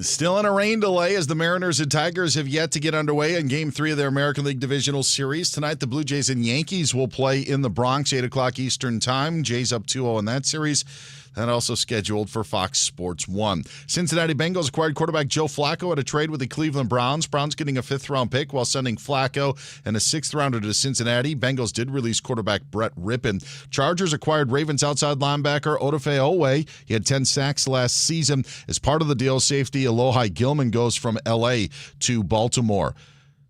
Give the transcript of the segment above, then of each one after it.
Still in a rain delay as the Mariners and Tigers have yet to get underway in Game 3 of their American League Divisional Series. Tonight, the Blue Jays and Yankees will play in the Bronx, 8 o'clock Eastern Time. Jays up 2-0 in that series. That also scheduled for Fox Sports 1. Cincinnati Bengals acquired quarterback Joe Flacco at a trade with the Cleveland Browns. Browns getting a 5th-round pick while sending Flacco and a 6th-rounder to Cincinnati. Bengals did release quarterback Brett Rippon. Chargers acquired Ravens outside linebacker Odafe Oweh. He had 10 sacks last season. As part of the deal, safety Alohi Gilman goes from L.A. to Baltimore.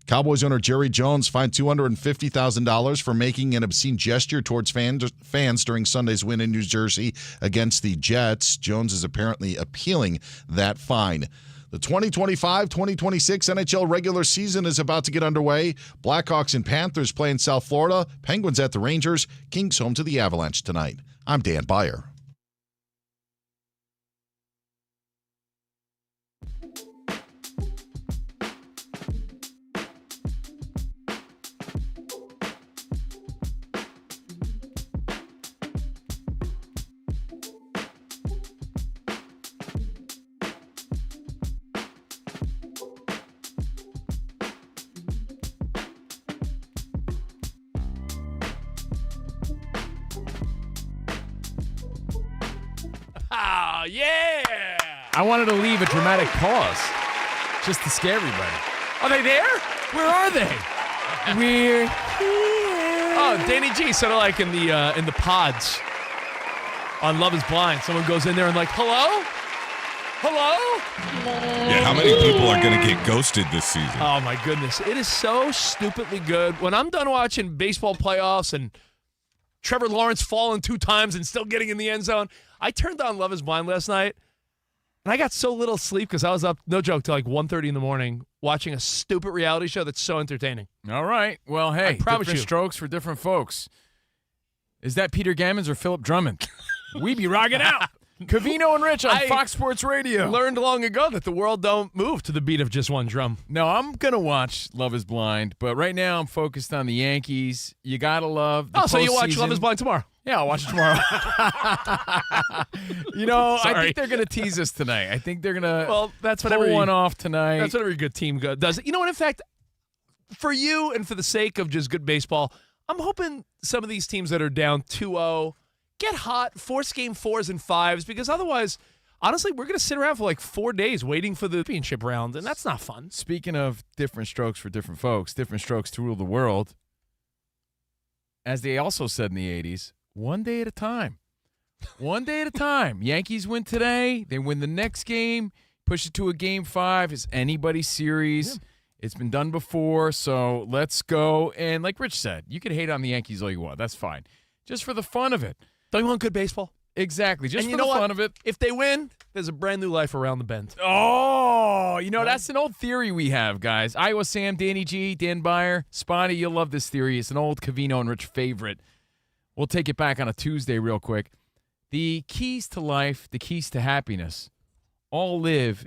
Cowboys owner Jerry Jones fined $250,000 for making an obscene gesture towards fans during Sunday's win in New Jersey against the Jets. Jones is apparently appealing that fine. The 2025-2026 NHL regular season is about to get underway. Blackhawks and Panthers play in South Florida. Penguins at the Rangers. Kings home to the Avalanche tonight. I'm Dan Byer. Oh, yeah! I wanted to leave a dramatic pause just to scare everybody. Are they there? Where are they? We're here. Oh, Danny G, sort of like in the pods on Love is Blind. Someone goes in there and like, hello? Hello? Yeah, how many people are going to get ghosted this season? Oh, my goodness. It is so stupidly good. When I'm done watching baseball playoffs and Trevor Lawrence falling 2 times and still getting in the end zone, I turned on Love is Blind last night, and I got so little sleep because I was up, no joke, till like 1:30 in the morning watching a stupid reality show that's so entertaining. All right. Well, hey, promise different you. strokes for different folks. Is that Peter Gammons or Philip Drummond? We be rocking out. Covino and Rich on Fox Sports Radio. Learned long ago that the world don't move to the beat of just one drum. No, I'm going to watch Love is Blind, but right now I'm focused on the Yankees. You got to love the So you watch postseason. Love is Blind tomorrow? Yeah, I'll watch it tomorrow. I think they're going to tease us tonight. I think they're going to that's what pull one off tonight. That's what every good team does. You know what? In fact, for you and for the sake of just good baseball, I'm hoping some of these teams that are down 2-0 get hot, force game 4s and 5s, because otherwise, honestly, we're going to sit around for like 4 days waiting for the championship round, and that's not fun. Speaking of different strokes for different folks, different strokes to rule the world, as they also said in the 80s, one day at a time. One day at a time. Yankees win today. They win the next game. Push it to a game 5. It's anybody's series. Yeah. It's been done before, so let's go. And like Rich said, you can hate on the Yankees all you want. That's fine. Just for the fun of it. Don't you want good baseball? Exactly. Just for the fun of it. If they win, there's a brand new life around the bend. Oh, that's an old theory we have, guys. Iowa Sam, Danny G, Dan Byer, Spotty, you'll love this theory. It's an old Covino and Rich favorite. We'll take it back on a Tuesday real quick. The keys to life, the keys to happiness, all live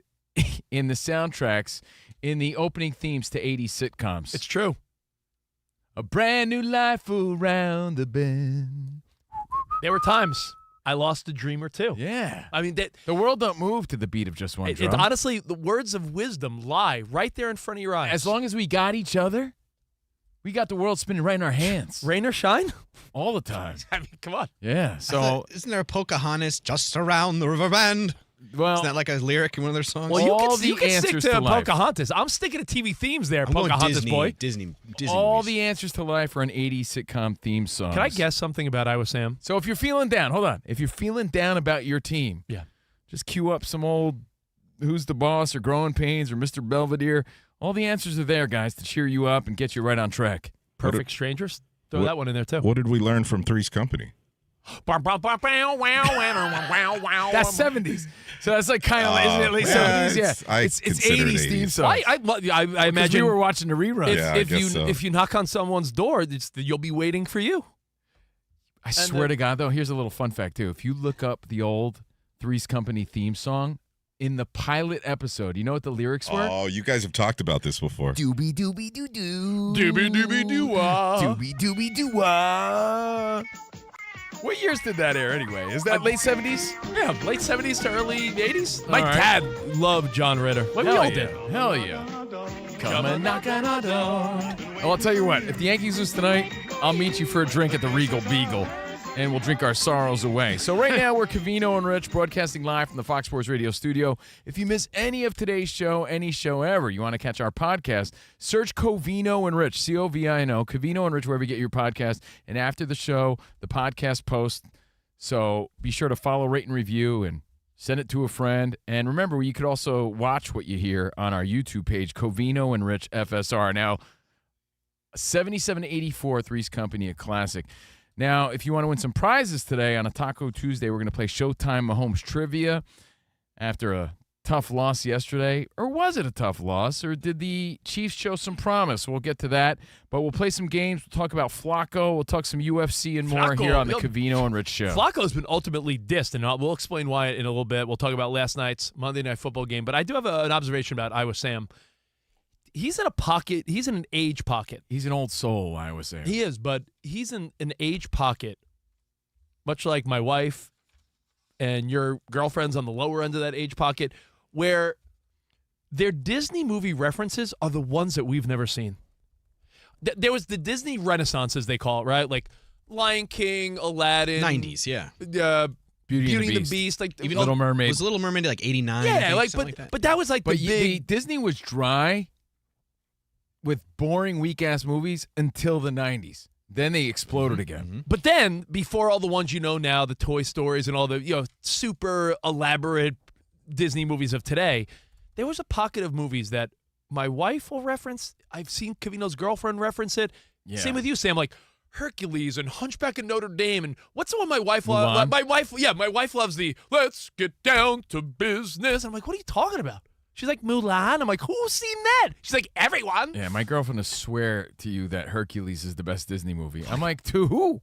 in the soundtracks, in the opening themes to 80s sitcoms. It's true. A brand new life around the bend. There were times I lost a dream or two. Yeah. I mean, the world don't move to the beat of just one drum. Honestly, the words of wisdom lie right there in front of your eyes. As long as we got each other, we got the world spinning right in our hands. Rain or shine? All the time. I mean, come on. Yeah. So isn't there a Pocahontas just around the river bend? Well, isn't that like a lyric in one of their songs? Well, you can answers stick to life. Pocahontas. I'm sticking to TV themes there, I'm Pocahontas Disney, boy. Disney all movies. the answers to life are an 80s sitcom theme song. Can I guess something about Iowa Sam? So if you're feeling down, hold on. If you're feeling down about your team, just cue up some old Who's the Boss or Growing Pains or Mr. Belvedere. All the answers are there, guys, to cheer you up and get you right on track. Perfect Strangers. Throw that one in there, too. What did we learn from Three's Company? That's 70s. So that's like kind of, isn't it late 70s? Yeah. It's 80s theme song. I imagine we were watching the rerun. If you knock on someone's door, you'll be waiting for you. I swear to God, though, here's a little fun fact, too. If you look up the old Three's Company theme song, in the pilot episode, you know what the lyrics were? Oh, you guys have talked about this before. Doobie doobie doo doo. Doobie doobie doo wah. Doobie doobie doo wah. What years did that air anyway? Is that late 70s? Yeah, late 70s to early 80s. My All right. dad loved John Ritter. Like we Hell all yeah. did. Hell yeah. Come and knock on our door. Well, I'll tell you what. If the Yankees lose tonight, I'll meet you for a drink at the Regal Beagle, and we'll drink our sorrows away. So right now, we're Covino and Rich broadcasting live from the Fox Sports Radio studio. If you miss any of today's show, any show ever, you want to catch our podcast, search Covino and Rich, Covino, Covino and Rich, wherever you get your podcast. And after the show, the podcast post. So be sure to follow, rate, and review, and send it to a friend. And remember, you could also watch what you hear on our YouTube page, Covino and Rich FSR. Now, 7784 Three's Company, a classic. Now, if you want to win some prizes today on a Taco Tuesday, we're going to play Showtime Mahomes Trivia after a tough loss yesterday. Or was it a tough loss? Or did the Chiefs show some promise? We'll get to that. But we'll play some games. We'll talk about Flacco. We'll talk some UFC and more Flacco, here on the Covino and Rich Show. Flacco's been ultimately dissed, and we'll explain why in a little bit. We'll talk about last night's Monday Night Football game. But I do have an observation about Iowa Sam. He's in a pocket. He's in an age pocket. He's an old soul, I was saying. He is, but he's in an age pocket, much like my wife and your girlfriend's on the lower end of that age pocket, where their Disney movie references are the ones that we've never seen. There was the Disney Renaissance, as they call it, right? Like Lion King, Aladdin. 90s, yeah. Beauty and and the the Beast. Like Even Little Mermaid. Was Little Mermaid like 89? I yeah, think, like something that? but that was like But the big. Disney was dry with boring, weak-ass movies until the 90s. Then they exploded again. But then, before all the ones you know now, the Toy Stories and all the super elaborate Disney movies of today, there was a pocket of movies that my wife will reference. I've seen Covino's girlfriend reference it. Yeah. Same with you, Sam. Like Hercules and Hunchback of Notre Dame, and what's the one my wife Mulan? loves? My wife loves the "Let's get down to business." I'm like, what are you talking about? She's like, Mulan. I'm like, who's seen that? She's like, everyone. Yeah, my girlfriend will swear to you that Hercules is the best Disney movie. I'm like, to who?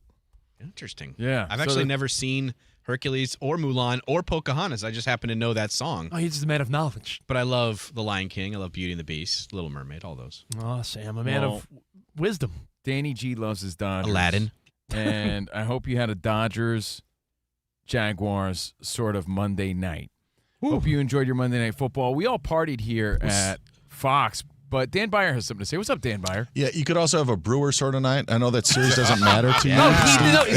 Interesting. Yeah. I've so actually the- never seen Hercules or Mulan or Pocahontas. I just happen to know that song. Oh, he's just a man of knowledge. But I love The Lion King. I love Beauty and the Beast, Little Mermaid, all those. Oh, Sam, a man Well, of wisdom. Danny G loves his Dodgers. Aladdin. And I hope you had a Dodgers-Jaguars sort of Monday night. Hope you enjoyed your Monday Night Football. We all partied here at Fox, but Dan Byer has something to say. What's up, Dan Byer? Yeah, you could also have a Brewer sort of night. I know that series doesn't matter to you.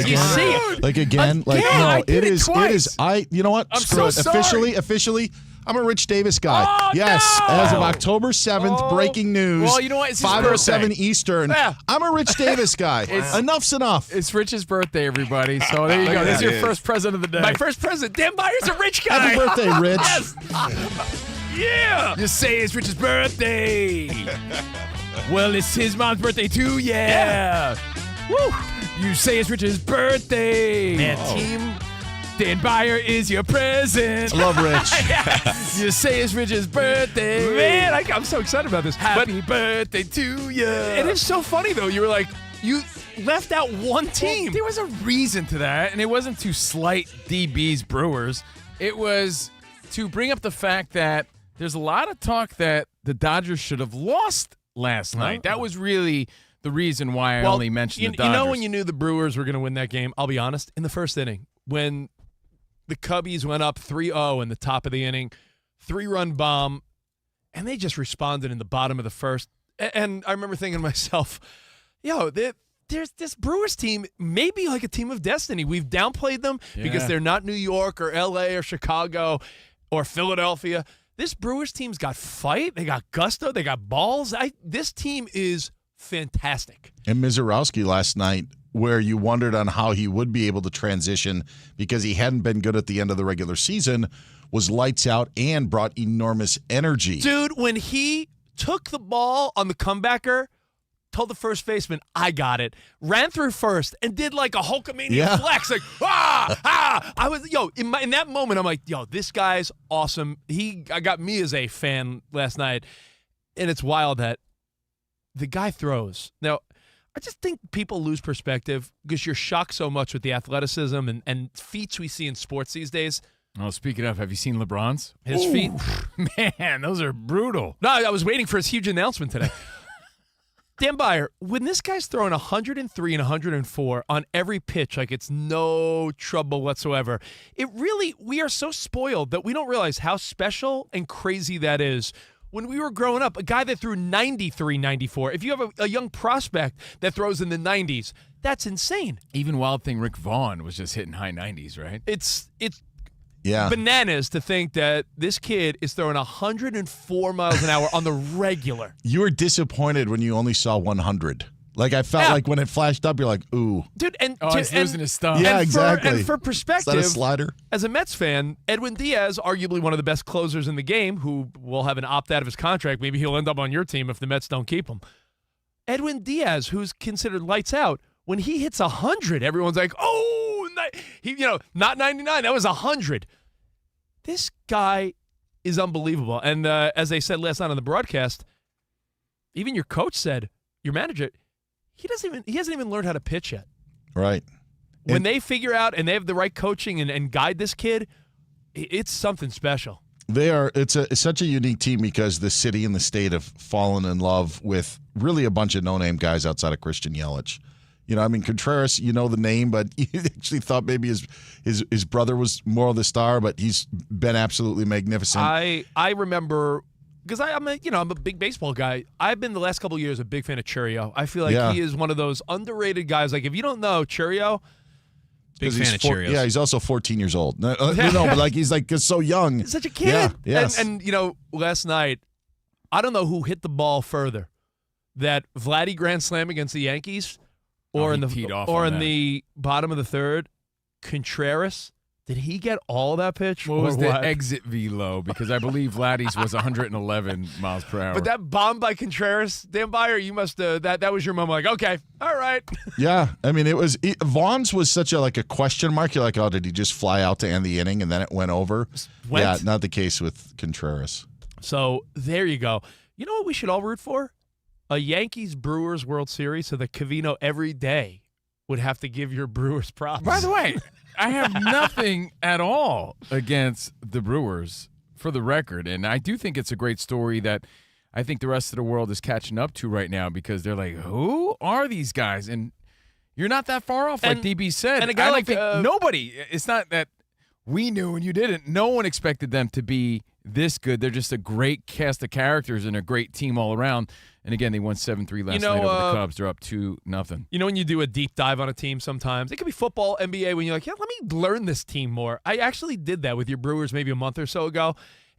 You see it. Like again, I did it twice. You know what? I'm Screw so it. sorry. Officially, I'm a Rich Davis guy. Oh, yes, no! as of October 7th, breaking news. Well, you know what? It's his 5:07 birthday. Eastern. Yeah. I'm a Rich Davis guy. Enough's enough. It's Rich's birthday, everybody. So there you go. This is your first present of the day. My first present. Dan Byer's a rich guy. Happy birthday, Rich. Yeah. Just say it's Rich's birthday. Well, it's his mom's birthday too, yeah. Woo! You say it's Rich's birthday. Man, team. Dan Byer is your present. I love Rich. You say it's Rich's birthday. Man, I'm so excited about this. Happy birthday to you. It is so funny, though. You were like, you left out one team. Well, there was a reason to that, and it wasn't to slight DB's Brewers. It was to bring up the fact that there's a lot of talk that the Dodgers should have lost last night. That was really the reason why I only mentioned the Dodgers. You know when you knew the Brewers were going to win that game? I'll be honest. In the first inning, when the Cubbies went up 3-0 in the top of the inning, 3-run bomb, and they just responded in the bottom of the first. And I remember thinking to myself, there's this Brewers team may be like a team of destiny. We've downplayed them because they're not New York or L.A. or Chicago or Philadelphia. This Brewers team's got fight. They got gusto. They got balls. This team is fantastic. And Mizorowski last night, where you wondered on how he would be able to transition because he hadn't been good at the end of the regular season, was lights out and brought enormous energy. Dude, when he took the ball on the comebacker, told the first baseman, I got it, ran through first, and did like a Hulkamania flex, like, I was, in that moment, I'm like, this guy's awesome. I got me as a fan last night, and it's wild that the guy throws. Now, I just think people lose perspective because you're shocked so much with the athleticism and feats we see in sports these days. Oh, speaking of, have you seen LeBron's? His feet. Man, those are brutal. No, I was waiting for his huge announcement today. Dan Byer, when this guy's throwing 103 and 104 on every pitch like it's no trouble whatsoever, we are so spoiled that we don't realize how special and crazy that is. When we were growing up, a guy that threw 93, 94, if you have a young prospect that throws in the 90s, that's insane. Even Wild Thing Rick Vaughn was just hitting high 90s, right? It's Yeah. bananas to think that this kid is throwing 104 miles an hour on the regular. You were disappointed when you only saw 100. Like, I felt like when it flashed up, you're like, ooh. Dude, He's losing his stuff. Yeah, and exactly. And for Is perspective, that a slider? as a Mets fan, Edwin Diaz, arguably one of the best closers in the game, who will have an opt-out of his contract. Maybe he'll end up on your team if the Mets don't keep him. Edwin Diaz, who's considered lights out, when he hits 100, everyone's like, oh, not 99, that was 100. This guy is unbelievable. And as they said last night on the broadcast, even your coach said, your manager, he hasn't even learned how to pitch yet. Right. When they figure out and they have the right coaching and guide this kid, it's something special. It's such a unique team because the city and the state have fallen in love with really a bunch of no-name guys outside of Christian Yelich. Contreras, the name, but he actually thought maybe his brother was more of the star, but he's been absolutely magnificent. I remember, because I'm a big baseball guy. I've been the last couple of years a big fan of Churio. I feel like he is one of those underrated guys. Like, if you don't know Churio, Big fan of Cheerios. Yeah, he's also 14 years old. No, but he's so young. He's such a kid. Yeah, yes. And last night, I don't know who hit the ball further, that Vladdy grand slam against the Yankees, or in the bottom of the third, Contreras. Did he get all that pitch? What was the exit velo? Because I believe Vladdy's was 111 miles per hour. But that bomb by Contreras, Dan Byer, you must that was your moment. Like, okay, all right. Yeah, Vaughn's was such a question mark. You're like, oh, did he just fly out to end the inning and then it went over? Yeah, not the case with Contreras. So there you go. You know what we should all root for? A Yankees-Brewers World Series, so that Covino every day would have to give your Brewers props. By the way, I have nothing at all against the Brewers, for the record, and I do think it's a great story that I think the rest of the world is catching up to right now, because they're like, who are these guys? And you're not that far off, like DB said. And a guy I don't think nobody, it's not that we knew and you didn't. No one expected them to be this good. They're just a great cast of characters and a great team all around. And again, they won 7-3 last night over the Cubs. They're up 2-0. You know when you do a deep dive on a team sometimes? It could be football, NBA, when you're like, yeah, let me learn this team more. I actually did that with your Brewers maybe a month or so ago.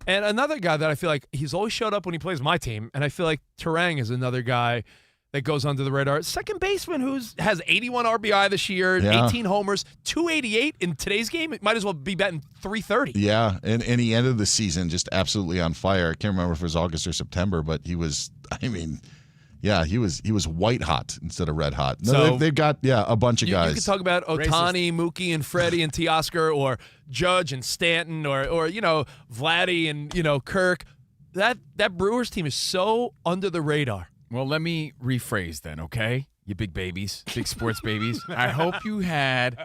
And another guy that I feel like he's always showed up when he plays my team, and I feel like Terang is another guy that goes under the radar. Second baseman has 81 RBI this year, 18 homers, 288 in today's game. It might as well be batting 330. Yeah, and he ended the season just absolutely on fire. I can't remember if it was August or September, but he was, he was white hot instead of red hot. No, So they've got, a bunch of guys. You could talk about Ohtani, Mookie, and Freddie and Teoscar, or Judge and Stanton, or Vladdy and, Kirk. That Brewers team is so under the radar. Well, let me rephrase then, okay? You big babies, big sports babies. I hope you had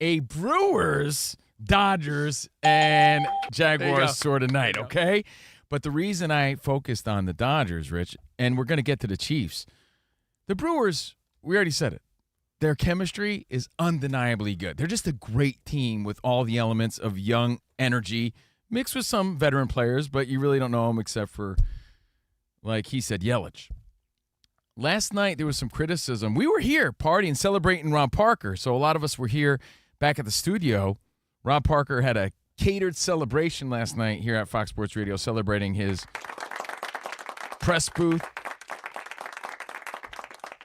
a Brewers, Dodgers, and Jaguars sort of night, okay? But the reason I focused on the Dodgers, Rich, and we're going to get to the Chiefs, the Brewers, we already said it. Their chemistry is undeniably good. They're just a great team with all the elements of young energy, mixed with some veteran players, but you really don't know them except for, like he said, Yelich. Last night, there was some criticism. We were here partying, celebrating Rob Parker, so a lot of us were here back at the studio. Rob Parker had a catered celebration last night here at Fox Sports Radio, celebrating his press booth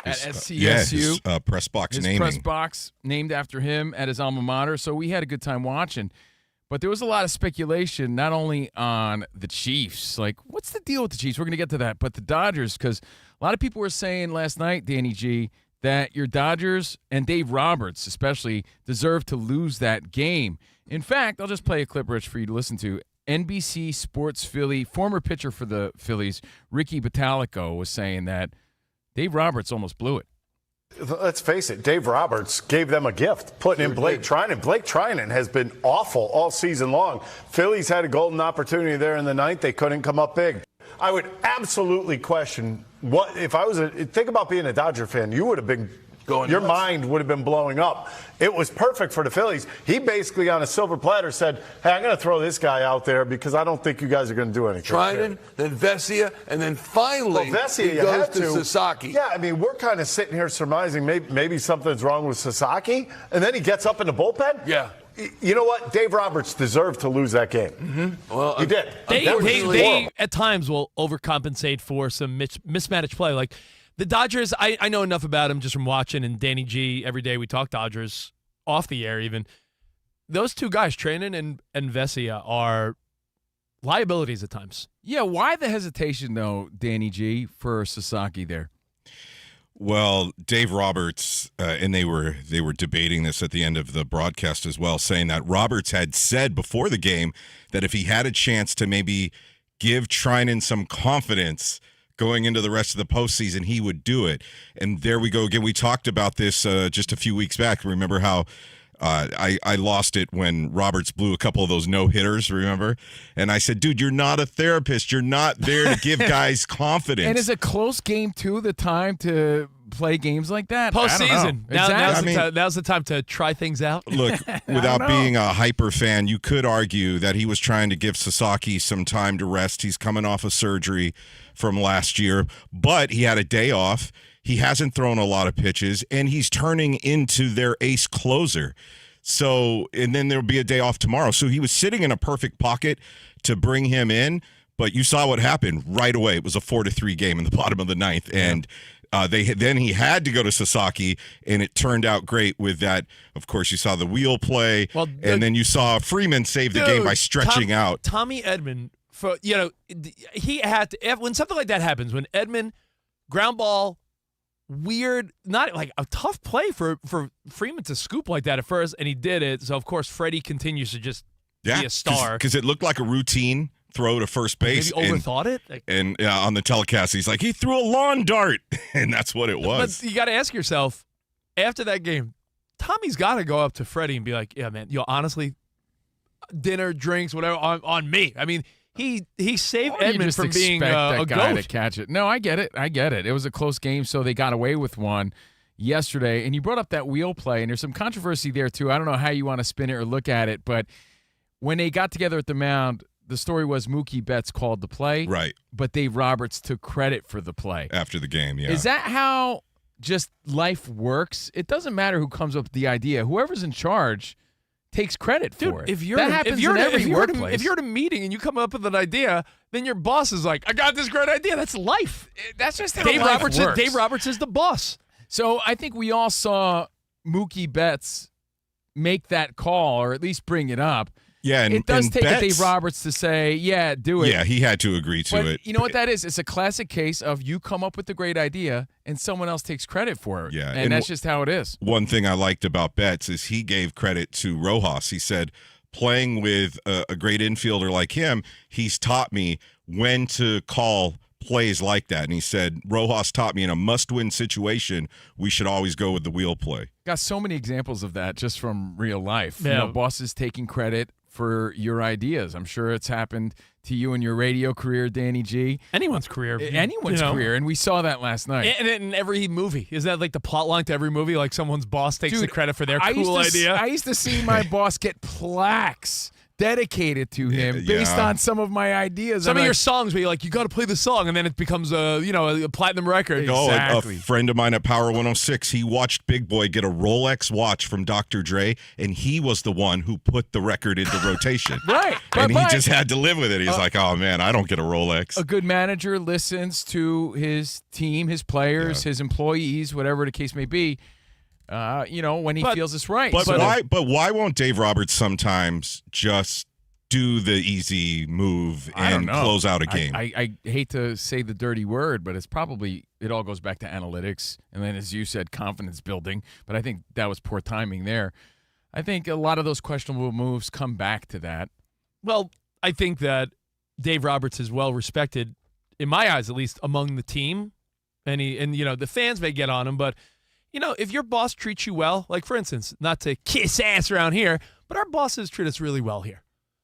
at SCSU. Yeah, his press box his naming. Press box named after him at his alma mater, so we had a good time watching. But there was a lot of speculation, not only on the Chiefs, like, what's the deal with the Chiefs? We're going to get to that. But the Dodgers, because a lot of people were saying last night, Danny G, that your Dodgers and Dave Roberts especially deserve to lose that game. In fact, I'll just play a clip, Rich, for you to listen to. NBC Sports Philly, former pitcher for the Phillies, Ricky Bottalico, was saying that Dave Roberts almost blew it. Let's face it, Dave Roberts gave them a gift, putting in Blake Trinan. Blake Trinan has been awful all season long. Phillies had a golden opportunity there in the ninth. They couldn't come up big. absolutely question what if I was think about being a Dodger fan. You would have been your mind would have been blowing up. It was perfect for the Phillies. He basically on a silver platter said, "Hey, I'm going to throw this guy out there because I don't think you guys are going to do anything." Trinan, then Vesia, and then finally Vesia, he goes to Sasaki. Yeah, I mean, we're kind of sitting here surmising maybe something's wrong with Sasaki, and then he gets up in the bullpen. Yeah. You know what? Dave Roberts deserved to lose that game. Mm-hmm. Well, he did. They at times will overcompensate for some mismanaged play. Like the Dodgers, I know enough about them just from watching, and Danny G, every day we talk Dodgers off the air even. Those two guys, Trinan and Vesia, are liabilities at times. Yeah, why the hesitation, though, Danny G, for Sasaki there? Well, Dave Roberts, and they were debating this at the end of the broadcast as well, saying that Roberts had said before the game that if he had a chance to maybe give Trinan some confidence going into the rest of the postseason, he would do it. And there we go again. We talked about this just a few weeks back. Remember how I lost it when Roberts blew a couple of those no-hitters, remember? And I said, dude, you're not a therapist. You're not there to give guys confidence. And is a close game, too, the time to play games like that? Postseason. Exactly. Now's the time to try things out. Look, without being a hyper fan, you could argue that he was trying to give Sasaki some time to rest. He's coming off of surgery from last year, but he had a day off. He hasn't thrown a lot of pitches, and he's turning into their ace closer. So, and then there'll be a day off tomorrow. So he was sitting in a perfect pocket to bring him in, but you saw what happened right away. It was a 4-3 game in the bottom of the ninth, and then he had to go to Sasaki, and it turned out great with that. Of course, you saw the wheel play, and then you saw Freeman save the game by stretching out. Tommy Edman, he had to, when something like that happens, when Edman, ground ball, weird, not like a tough play for Freeman to scoop like that at first, and he did it. So, of course, Freddie continues to just be a star. Because it looked like a routine throw to first base. Maybe overthought it. And on the telecast, he's like, he threw a lawn dart, and that's what it was. But you got to ask yourself, after that game, Tommy's got to go up to Freddie and be like, yeah, man, honestly, dinner, drinks, whatever, on me. I mean, he saved Edman from being a guy goat. to catch it. No, I get it. It was a close game, so they got away with one yesterday. And you brought up that wheel play, and there's some controversy there, too. I don't know how you want to spin it or look at it, but when they got together at the mound, the story was Mookie Betts called the play. Right. But Dave Roberts took credit for the play. After the game, yeah. Is that how just life works? It doesn't matter who comes up with the idea. Whoever's in charge takes credit for it. If you're at a meeting and you come up with an idea, then your boss is like, I got this great idea. That's life. That's just how Dave life Roberts works. Dave Roberts is the boss. So I think we all saw Mookie Betts make that call, or at least bring it up. Yeah, and it does take Betts, a Dave Roberts to say, yeah, do it. Yeah, he had to agree to but it. You know what that is? It's a classic case of you come up with the great idea and someone else takes credit for it. Yeah, and that's just how it is. One thing I liked about Betts is he gave credit to Rojas. He said, playing with a great infielder like him, he's taught me when to call plays like that. And he said, Rojas taught me in a must-win situation, we should always go with the wheel play. Got so many examples of that just from real life. Yeah. Bosses taking credit for your ideas. I'm sure it's happened to you in your radio career, Danny G. Anyone's career. Anyone's career, and we saw that last night. And in every movie. Isn't that like the plot line to every movie? Like someone's boss takes the credit for their cool idea? I used to see my boss get plaques dedicated to him based on some of my ideas. Some of your songs where you're like, you got to play the song, and then it becomes a platinum record. Exactly. A friend of mine at Power 106, he watched Big Boy get a Rolex watch from Dr. Dre, and he was the one who put the record into rotation. Right. And he just had to live with it. He's like, oh, man, I don't get a Rolex. A good manager listens to his team, his players, his employees, whatever the case may be. When he feels it's right. But why won't Dave Roberts sometimes just do the easy move and close out a game? I hate to say the dirty word, but it all goes back to analytics. And then, as you said, confidence building. But I think that was poor timing there. I think a lot of those questionable moves come back to that. Well, I think that Dave Roberts is well respected, in my eyes at least, among the team. And the fans may get on him, but if your boss treats you well, like for instance, not to kiss ass around here, but our bosses treat us really well here.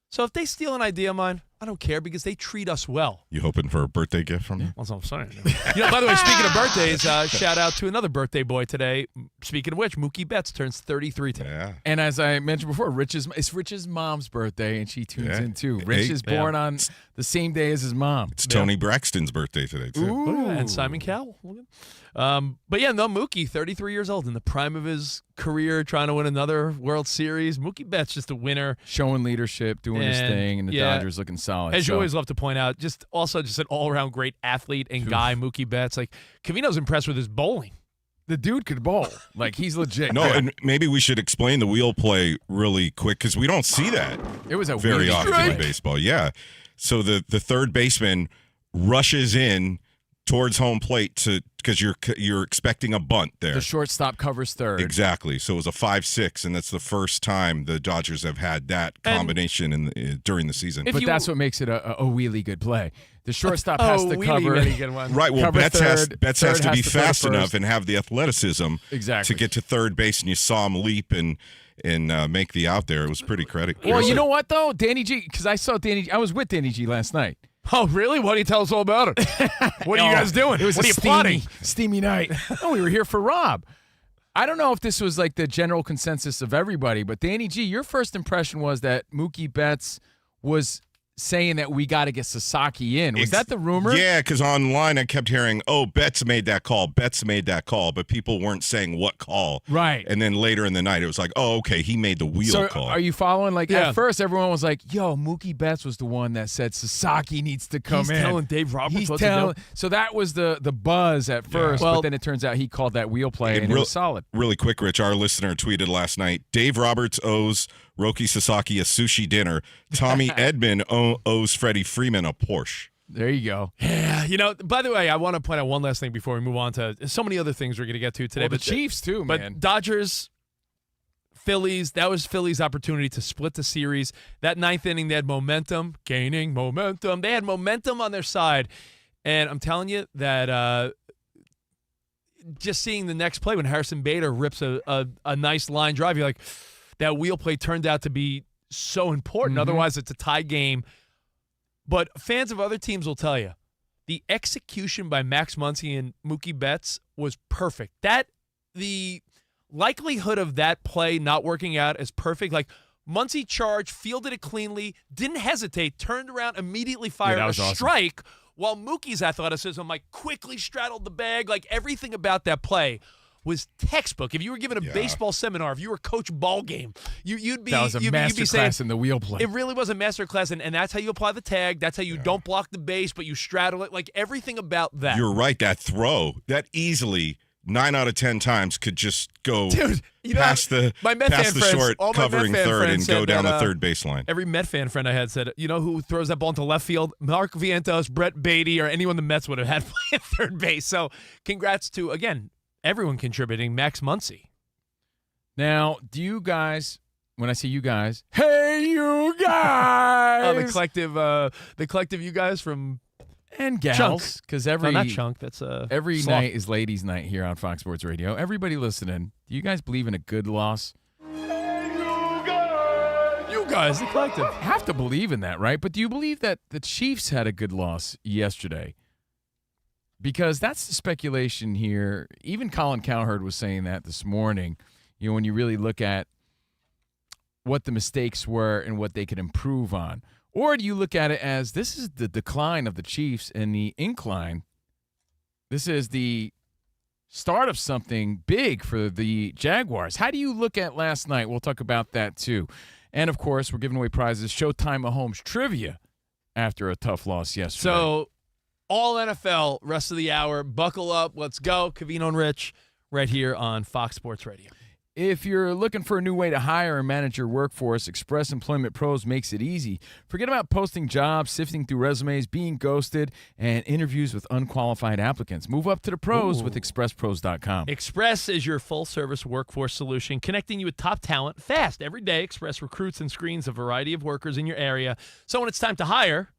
So if they steal an idea of mine, I don't care because they treat us well. You hoping for a birthday gift from him? That's what I'm saying. By the way, speaking of birthdays, shout out to another birthday boy today. Speaking of which, Mookie Betts turns 33 today. Yeah. And as I mentioned before, it's Rich's mom's birthday, and she tunes in too. Rich is born on the same day as his mom. It's Tony Braxton's birthday today, too. Ooh. And Simon Cowell. But yeah, no, Mookie, 33 years old, in the prime of his career, trying to win another World Series. Mookie Betts just a winner. Showing leadership, doing his thing, and the Dodgers looking solid. As you always love to point out, just an all-around great athlete and guy, Mookie Betts. Like, Covino's impressed with his bowling. The dude could bowl. Like, he's legit. No, and maybe we should explain the wheel play really quick because we don't see that It was a very weird often strike. in baseball. Yeah. So the third baseman rushes in towards home plate because you're expecting a bunt there. The shortstop covers third. Exactly. So it was a 5-6, and that's the first time the Dodgers have had that combination during the season. But that's what makes it a really good play. The shortstop has to cover. Really good one. Right. Well, Cover Betts third, has third to be has to throw to fast enough first. and have the athleticism Exactly. to get to third base, and you saw him leap and make the out there. It was pretty Well, you know what though, Danny G, because I was with Danny G last night. Oh, really? Why don't you tell us all about it? What are you guys doing? It was what a are you plotting? steamy night. No, we were here for Rob. I don't know if this was like the general consensus of everybody, but Danny G, your first impression was that Mookie Betts was saying that we got to get Sasaki in. Was that the rumor? Yeah, because online I kept hearing, Betts made that call, but people weren't saying what call. Right. And then later in the night, it was like, okay, he made the wheel call. Are you following? Like, Yeah. at first, everyone was like, yo, Mookie Betts was the one that said Sasaki needs to come He's in. telling Dave Roberts He's what telling. to do. So that was the buzz at first, Well- but then it turns out he called that wheel play, and it was solid. Really quick, Rich, our listener tweeted last night, Dave Roberts owes Roki Sasaki a sushi dinner. Tommy Edman owes Freddie Freeman a Porsche. There you go. Yeah, by the way, I want to point out one last thing before we move on to so many other things we're going to get to today. Well, the but Chiefs, too, man. But Dodgers, Phillies, that was Phillies' opportunity to split the series. That ninth inning, they had momentum, gaining momentum. They had momentum on their side. And I'm telling you that just seeing the next play when Harrison Bader rips a nice line drive, you're like, that wheel play turned out to be so important. Otherwise, it's a tie game. But fans of other teams will tell you, the execution by Max Muncy and Mookie Betts was perfect. The likelihood of that play not working out is perfect. Like, Muncy charged, fielded it cleanly, didn't hesitate, turned around, immediately fired that a was awesome. strike, while Mookie's athleticism, quickly straddled the bag. Everything about that play was textbook. If you were given a baseball seminar, if you were coach ball game, you'd be That was a you'd be saying, masterclass in the wheel play. it really was a masterclass, and that's how you apply the tag. That's how you don't block the base, but you straddle it. Everything about that. You're right. That throw, that easily 9 out of 10 times could just go Dude, past the my Met fan friends, short, all my covering Met fan third, friends and go said down that, the third baseline. Every Met fan friend I had said, you know who throws that ball into left field? Mark Vientos, Brett Beatty, or anyone the Mets would have had playing third base. So congrats to, again, everyone contributing, Max Muncy. Now, do you guys, when I say you guys, hey, you guys! The collective you guys from and Chunk. gals, because every not Chunk. That's every Sloth. night is ladies' night here on Fox Sports Radio. Everybody listening, do you guys believe in a good loss? You guys, the collective. You have to believe in that, right? But do you believe that the Chiefs had a good loss yesterday? Because that's the speculation here. Even Colin Cowherd was saying that this morning. When you really look at what the mistakes were and what they could improve on. Or do you look at it as this is the decline of the Chiefs and the incline? This is the start of something big for the Jaguars. How do you look at last night? We'll talk about that too. And, of course, we're giving away prizes. Showtime Mahomes trivia after a tough loss yesterday. So, all NFL, rest of the hour. Buckle up. Let's go. Covino and Rich right here on Fox Sports Radio. If you're looking for a new way to hire and manage your workforce, Express Employment Pros makes it easy. Forget about posting jobs, sifting through resumes, being ghosted, and interviews with unqualified applicants. Move up to the pros with ExpressPros.com. Express is your full-service workforce solution, connecting you with top talent fast. Every day, Express recruits and screens a variety of workers in your area. So when it's time to hire,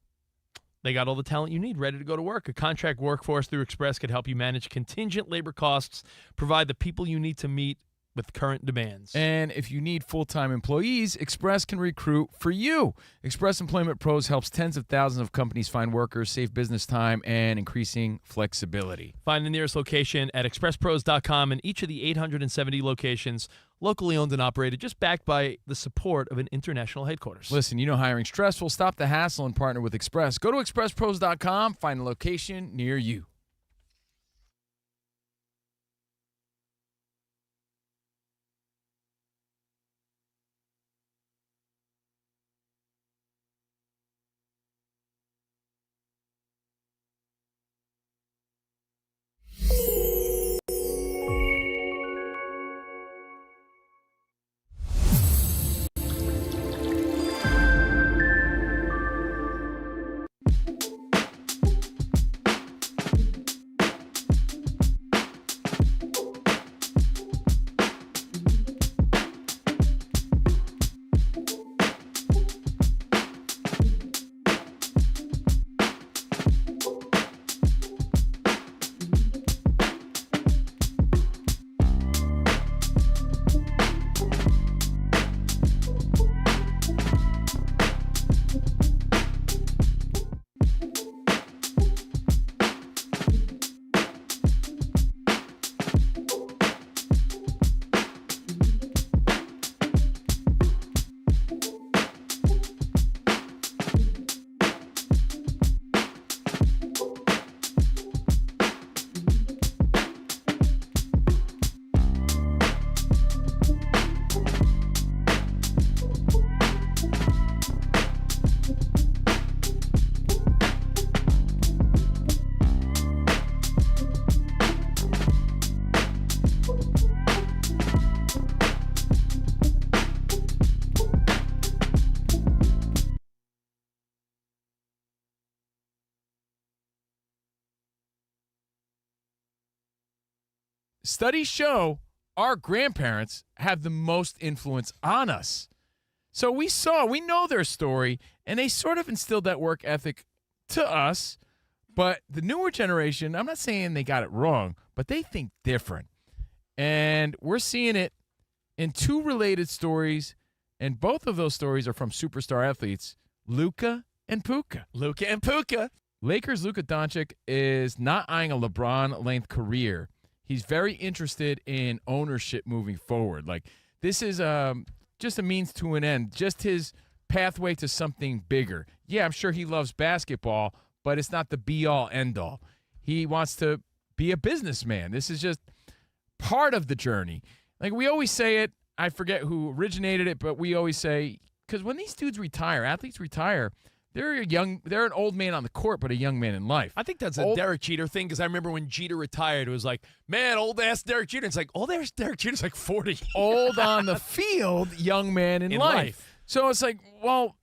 they got all the talent you need ready to go to work. A contract workforce through Express could help you manage contingent labor costs, provide the people you need to meet with current demands. And if you need full-time employees, Express can recruit for you. Express Employment Pros helps tens of thousands of companies find workers, save business time, and increasing flexibility. Find the nearest location at expresspros.com, and each of the 870 locations locally owned and operated, just backed by the support of an international headquarters. Listen, you know hiring stressful. Stop the hassle and partner with Express. Go to expresspros.com, find a location near you. Studies show our grandparents have the most influence on us. So we know their story, and they sort of instilled that work ethic to us. But the newer generation, I'm not saying they got it wrong, but they think different. And we're seeing it in two related stories, and both of those stories are from superstar athletes, Luka and Puka. Luka and Puka. Lakers' Luka Doncic is not eyeing a LeBron-length career. He's very interested in ownership moving forward. Like, this is just a means to an end, just his pathway to something bigger. Yeah, I'm sure he loves basketball, but it's not the be-all, end-all. He wants to be a businessman. This is just part of the journey. Like, we always say it, I forget who originated it, but we always say, because when these dudes retire, athletes retire, they're an old man on the court, but a young man in life. I think that's a Derek Jeter thing, because I remember when Jeter retired, it was like, man, old-ass Derek Jeter. It's like, old-ass Derek Jeter's like 40. Old on the field, young man in life. So it's like, well,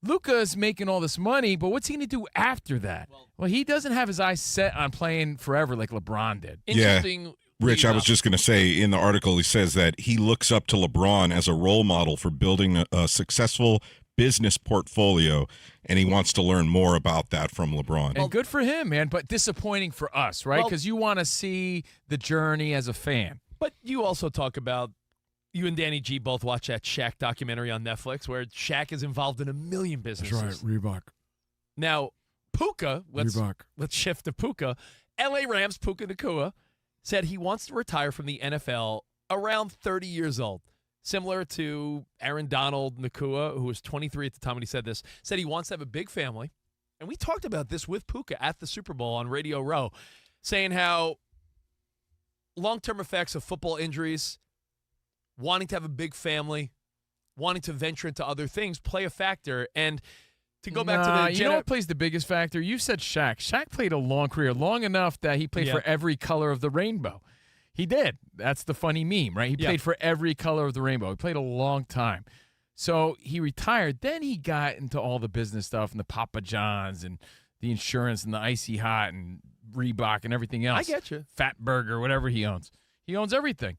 Luka's making all this money, but what's he going to do after that? Well, he doesn't have his eyes set on playing forever like LeBron did. Interesting. Rich, I was just going to say, in the article, he says that he looks up to LeBron as a role model for building a successful business portfolio, and he wants to learn more about that from LeBron. And good for him, man, but disappointing for us, right? Because you want to see the journey as a fan. But you also talk about, you and Danny G both watch that Shaq documentary on Netflix where Shaq is involved in a million businesses. That's right, Reebok. Now, Puka, let's shift to Puka. LA Rams, Puka Nacua, said he wants to retire from the NFL around 30 years old. Similar to Aaron Donald Nacua, who was 23 at the time when he said this, said he wants to have a big family. And we talked about this with Puka at the Super Bowl on Radio Row, saying how long-term effects of football injuries, wanting to have a big family, wanting to venture into other things play a factor. And to go back to the you know what plays the biggest factor? You said Shaq. Shaq played a long career, long enough that he played for every color of the rainbow. He did. That's the funny meme, right? He played for every color of the rainbow. He played a long time. So he retired. Then he got into all the business stuff and the Papa John's and the insurance and the Icy Hot and Reebok and everything else. I get you. Fat Burger, whatever he owns. He owns everything.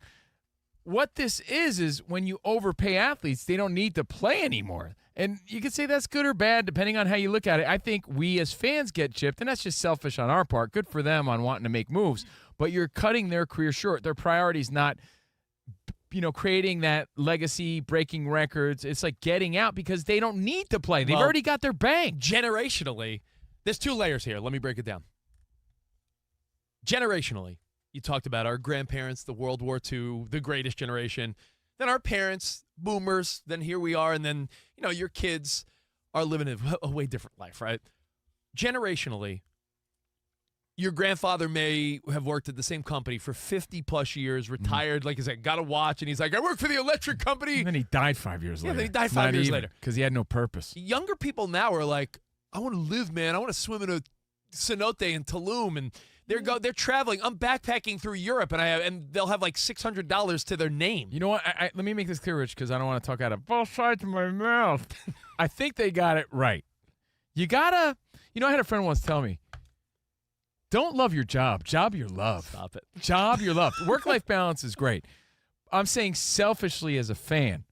What this is when you overpay athletes, they don't need to play anymore. And you could say that's good or bad depending on how you look at it. I think we as fans get chipped, and that's just selfish on our part. Good for them on wanting to make moves. but you're cutting their career short. Their priority's not, creating that legacy, breaking records. It's like getting out because they don't need to play. They've already got their bank. Generationally, there's 2 layers here. Let me break it down. Generationally, you talked about our grandparents, the World War II, the greatest generation. Then our parents, boomers. Then here we are. And then, your kids are living a way different life, right? Generationally, your grandfather may have worked at the same company for 50-plus years, retired, like I said, got a watch, and he's like, I work for the electric company. And then he died 5 years later. Yeah, then he died 5 years later. Because he had no purpose. Younger people now are like, I want to live, man. I want to swim in a cenote in Tulum, and they're traveling. I'm backpacking through Europe, and they'll have like $600 to their name. You know what? Let me make this clear, Rich, because I don't want to talk out of both sides of my mouth. I think they got it right. You gotta, I had a friend once tell me, don't love your job. Job your love. Stop it. Job your love. Work-life balance is great. I'm saying selfishly as a fan,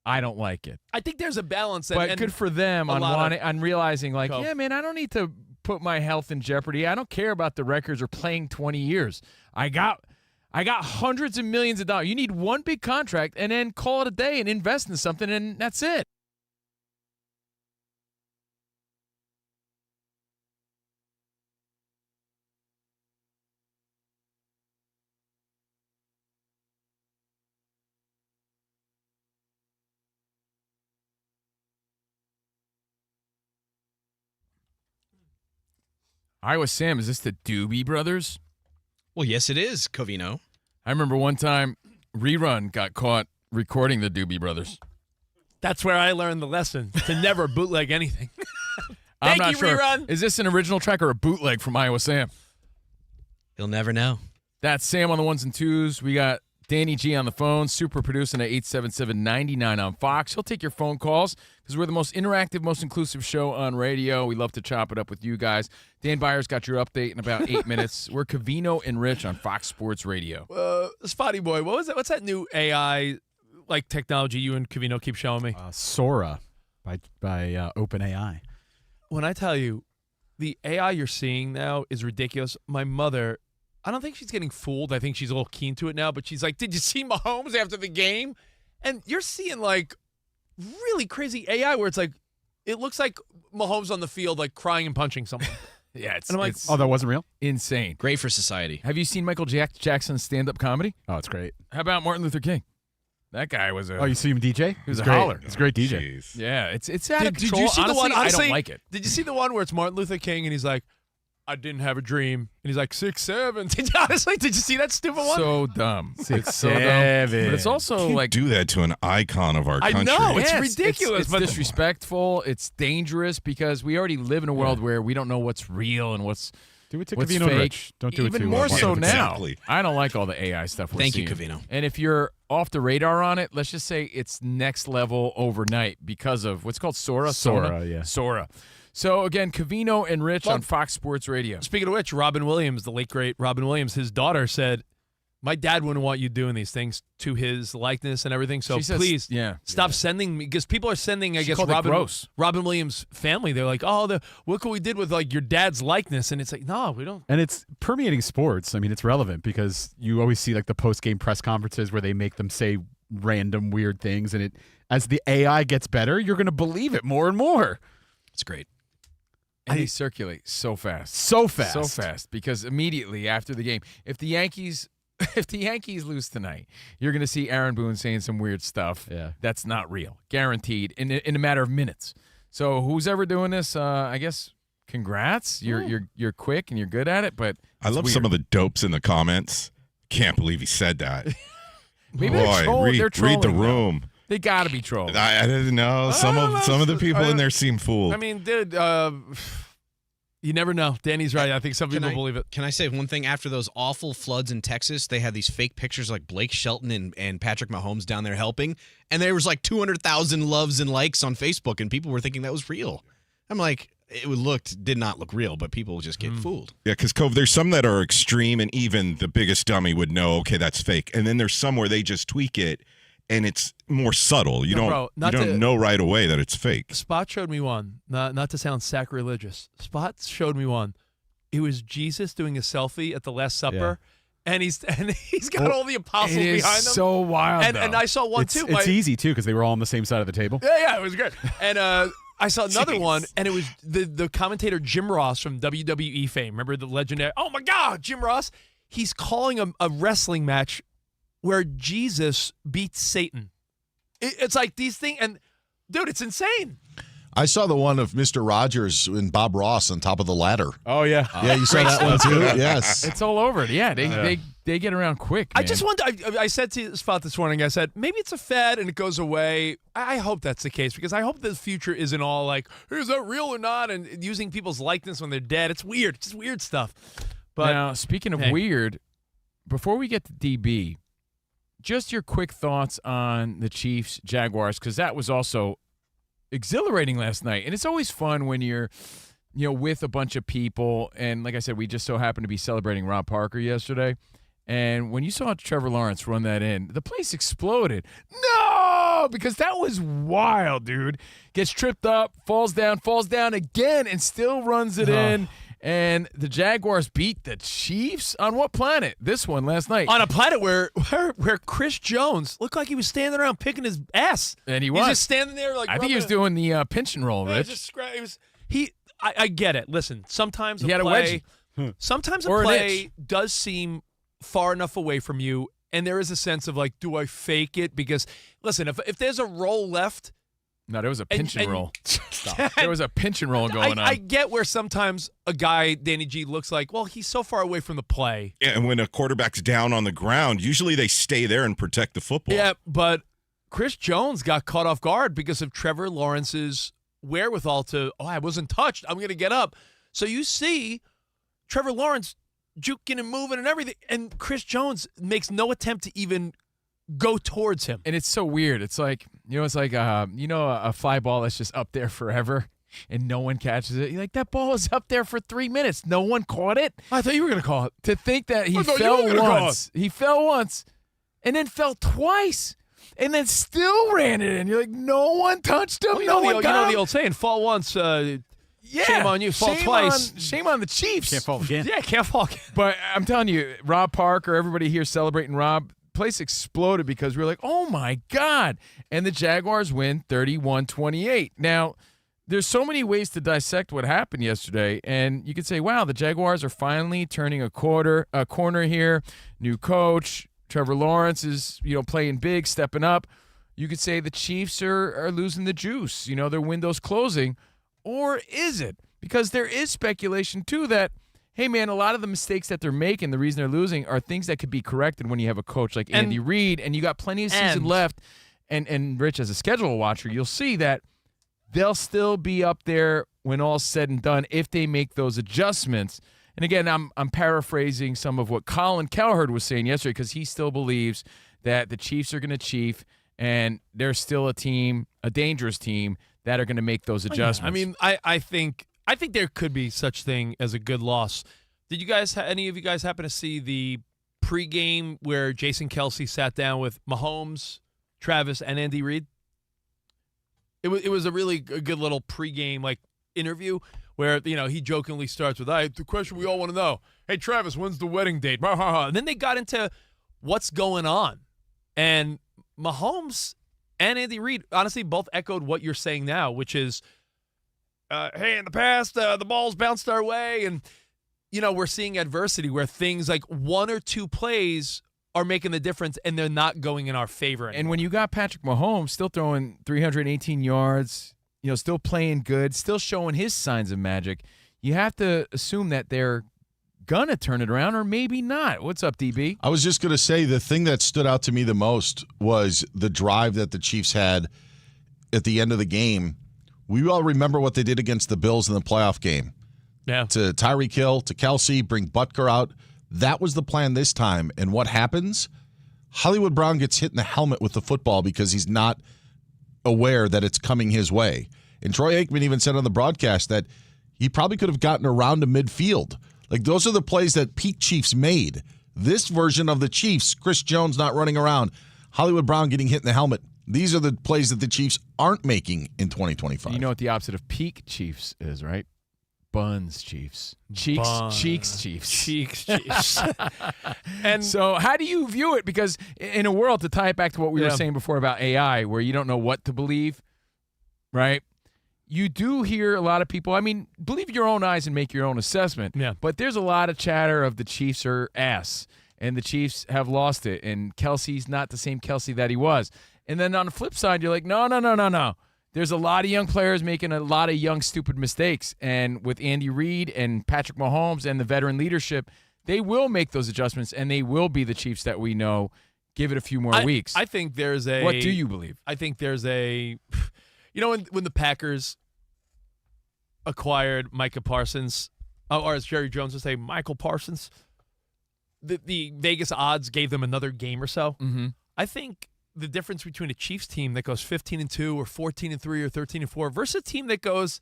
I don't like it. I think there's a balance. But good for them on realizing, like, Cool. yeah, man, I don't need to put my health in jeopardy. I don't care about the records or playing 20 years. I got hundreds of millions of dollars. You need one big contract and then call it a day and invest in something, and that's it. Iowa Sam, is this the Doobie Brothers? Well, yes, it is, Covino. I remember one time Rerun got caught recording the Doobie Brothers. That's where I learned the lesson, to never bootleg anything. I'm Thank not you, sure. Rerun. Is this an original track or a bootleg from Iowa Sam? You'll never know. That's Sam on the ones and twos. We got Danny G on the phone, super producing at 877-99 on Fox. He'll take your phone calls because we're the most interactive, most inclusive show on radio. We love to chop it up with you guys. Dan Byers got your update in about 8 minutes. We're Covino and Rich on Fox Sports Radio. Spotty Boy, what was that? What's that new AI technology you and Covino keep showing me? Sora by OpenAI. When I tell you, the AI you're seeing now is ridiculous. My mother, I don't think she's getting fooled. I think she's a little keen to it now, but she's like, did you see Mahomes after the game? And you're seeing really crazy AI where it's like, it looks like Mahomes on the field, crying and punching someone. Yeah, it's, and I'm like, Oh, that wasn't real? insane. Great for society. Have you seen Michael Jackson's stand-up comedy? Oh, it's great. How about Martin Luther King? That guy was Oh, you see him DJ? He was a great. holler. It's a great DJ. Jeez. Yeah, it's out of Did control. you see Honestly, the one? I don't like it. Did you see the one where it's Martin Luther King and he's like, I didn't have a dream. And he's like, 6'7". Did you see that stupid one? So dumb. It's so 6'7". dumb. But it's also Can't do that to an icon of our I country. know. It's Yeah, ridiculous, It's but- disrespectful. It's dangerous because we already live in a world where we don't know what's real and what's Do it to what's Covino and fake. Rich. Don't do Even it to more so Martin. now. Exactly. I don't like all the AI stuff we're Thank you, seeing. Covino. And if you're off the radar on it, let's just say it's next level overnight because of what's called Sora. Sora, yeah. Sora. So again, Covino and Rich on Fox Sports Radio. Speaking of which, Robin Williams, the late great Robin Williams, his daughter said, my dad wouldn't want you doing these things to his likeness and everything. So She says- please yeah. stop sending me, because people are sending, I guess, called it gross. Robin Williams' family. They're like, oh, look what we did with your dad's likeness. And it's like, no, we don't. And it's permeating sports. I mean, it's relevant because you always see the post-game press conferences where they make them say random weird things. And as the AI gets better, you're going to believe it more and more. It's great. And they circulate so fast. So fast. So fast. Because immediately after the game, if the Yankees lose tonight, you're going to see Aaron Boone saying some weird stuff. Yeah. That's not real. Guaranteed in a matter of minutes. So who's ever doing this, I guess, congrats. You're quick and you're good at it, but I love some of the dopes in the comments. Can't believe he said that. Maybe Boy, they're trolling. read, They're trolling read the now. room. They got to be trolling. I didn't know. Some of the people in there seem fooled. I mean, dude, you never know. Danny's right. I think some people believe it. Can I say one thing? After those awful floods in Texas, they had these fake pictures like Blake Shelton and Patrick Mahomes down there helping, and there was 200,000 loves and likes on Facebook, and people were thinking that was real. I'm like, did not look real, but people just get fooled. Yeah, because Cove, there's some that are extreme, and even the biggest dummy would know, okay, that's fake. And then there's some where they just tweak it, and it's more subtle. You don't know right away that it's fake. Spot showed me one. Not to sound sacrilegious. Spot showed me one it was Jesus doing a selfie at the Last Supper. And he's got all the apostles It is behind him. so wild, And I saw one too. It's easy too because they were all on the same side of the table. Yeah, it was good. And I saw another one, and it was the commentator Jim Ross from WWE fame. Remember the legendary? Oh my God, Jim Ross! He's calling a wrestling match where Jesus beats Satan. It's like these things, and dude, it's insane. I saw the one of Mr. Rogers and Bob Ross on top of the ladder. Oh yeah, Yeah, you saw that one too? Yes. it's all over it. Yeah, they get around quick. I man. just wonder. I said to Spot this morning. I said maybe it's a fad and it goes away. I hope that's the case because I hope the future isn't all like, is that real or not? And using people's likeness when they're dead. It's weird. It's just weird stuff. But now, speaking of weird, before we get to DB, just your quick thoughts on the Chiefs Jaguars because that was also exhilarating last night, and it's always fun when you're with a bunch of people. And like I said, we just so happened to be celebrating Rob Parker yesterday, and when you saw Trevor Lawrence run that in, the place exploded. No, because that was wild, dude. Gets tripped up, falls down again, and still runs it in. And the Jaguars beat the Chiefs on what planet? This one last night. on a planet where Chris Jones looked like he was standing around picking his ass, And he was was. just standing there like. I think he was doing the pinch and roll, Yeah, Rich. just I get it. Listen, sometimes He a had a play, sometimes a Or an play itch. does seem far enough away from you, and there is a sense of like, do I fake it? Because listen, if there's a roll left. No, there was a pinch and, and- roll. There was a pinch and roll going on. I get where sometimes a guy, Danny G, looks like, well, he's so far away from the play. Yeah, and when a quarterback's down on the ground, usually they stay there and protect the football. Yeah, but Chris Jones got caught off guard because of Trevor Lawrence's wherewithal to, I wasn't touched. I'm going to get up. So you see Trevor Lawrence juking and moving and everything, and Chris Jones makes no attempt to even go towards him. And it's so weird. It's like, a fly ball that's just up there forever and no one catches it. You're like, that ball is up there for 3 minutes. No one caught it. I thought you were going to call it. To think that he I thought you fell were gonna call once. He fell once and then fell twice and then still ran it in. You're like, no one touched him. Well, no one you got know him. the old saying, fall once, Yeah. shame on you, fall Shame twice. shame on the Chiefs. Can't fall again. Yeah, can't fall. But I'm telling you, Rob Parker, everybody here celebrating Rob, place exploded because we were like, oh my God. And the Jaguars win 31-28. Now, there's so many ways to dissect what happened yesterday. And you could say, wow, the Jaguars are finally turning a corner here. New coach. Trevor Lawrence is, playing big, stepping up. You could say the Chiefs are losing the juice. Their window's closing. Or is it? Because there is speculation, too, that hey, man, a lot of the mistakes that they're making, the reason they're losing, are things that could be corrected when you have a coach like Andy Reid, and you got plenty of season left. And Rich, as a schedule watcher, you'll see that they'll still be up there when all's said and done if they make those adjustments. And again, I'm paraphrasing some of what Colin Cowherd was saying yesterday because he still believes that the Chiefs are going to chief, and they're still a team, a dangerous team, that are going to make those adjustments. I mean, I think there could be such thing as a good loss. Did you guys, any of you guys happen to see the pregame where Jason Kelsey sat down with Mahomes, Travis, and Andy Reid? It was a really good little pregame interview where he jokingly starts with, the question we all want to know, hey Travis, when's the wedding date? And then they got into what's going on, and Mahomes and Andy Reid honestly both echoed what you're saying now, which is, hey, in the past, the ball's bounced our way, and, we're seeing adversity where things like one or two plays are making the difference, and they're not going in our favor anymore. And when you got Patrick Mahomes still throwing 318 yards, still playing good, still showing his signs of magic, you have to assume that they're going to turn it around or maybe not. What's up, DB? I was just going to say the thing that stood out to me the most was the drive that the Chiefs had at the end of the game. We all remember what they did against the Bills in the playoff game. Yeah. To Tyreek Hill, to Kelsey, bring Butker out. That was the plan this time. And what happens? Hollywood Brown gets hit in the helmet with the football because he's not aware that it's coming his way. And Troy Aikman even said on the broadcast that he probably could have gotten around to midfield. Those are the plays that peak Chiefs made. This version of the Chiefs, Chris Jones not running around, Hollywood Brown getting hit in the helmet. These are the plays that the Chiefs aren't making in 2025. You know what the opposite of peak Chiefs is, right? Buns, Chiefs. Cheeks, Chiefs. Cheeks, Chiefs. And So how do you view it? Because in a world, to tie it back to what we were saying before about AI, where you don't know what to believe, right? You do hear a lot of people, I mean, believe your own eyes and make your own assessment. Yeah. But there's a lot of chatter of the Chiefs are ass, and the Chiefs have lost it, and Kelsey's not the same Kelsey that he was. And then on the flip side, you're like, no. There's a lot of young players making a lot of young, stupid mistakes. And with Andy Reid and Patrick Mahomes and the veteran leadership, they will make those adjustments, and they will be the Chiefs that we know. Give it a few more weeks. I think there's a. What do you believe? I think there's a. You know, when the Packers acquired Micah Parsons, or as Jerry Jones would say, Michael Parsons, the Vegas odds gave them another game or so. Mm-hmm. I think the difference between a Chiefs team that goes 15-2 or 14-3 or 13-4 versus a team that goes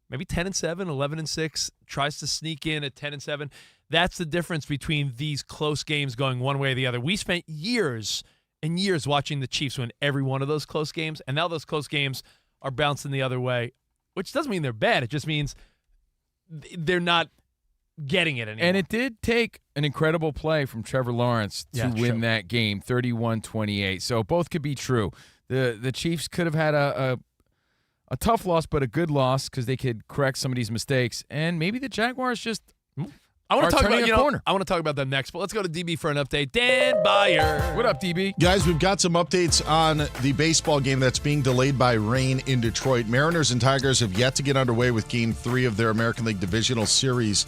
maybe 10-7, 11-6, tries to sneak in at 10-7, that's the difference between these close games going one way or the other. We spent years and years watching the Chiefs win every one of those close games, and now those close games are bouncing the other way, which doesn't mean they're bad. It just means they're not getting it anymore. And it did take an incredible play from Trevor Lawrence to win that game, 31-28. So both could be true. The Chiefs could have had a tough loss, but a good loss because they could correct some of these mistakes. And maybe the Jaguars just I want are to talk turning about a corner. I want to talk about them next, but let's go to DB for an update. Dan Byer. What up, DB? Guys, we've got some updates on the baseball game that's being delayed by rain in Detroit. Mariners and Tigers have yet to get underway with Game 3 of their American League Divisional Series.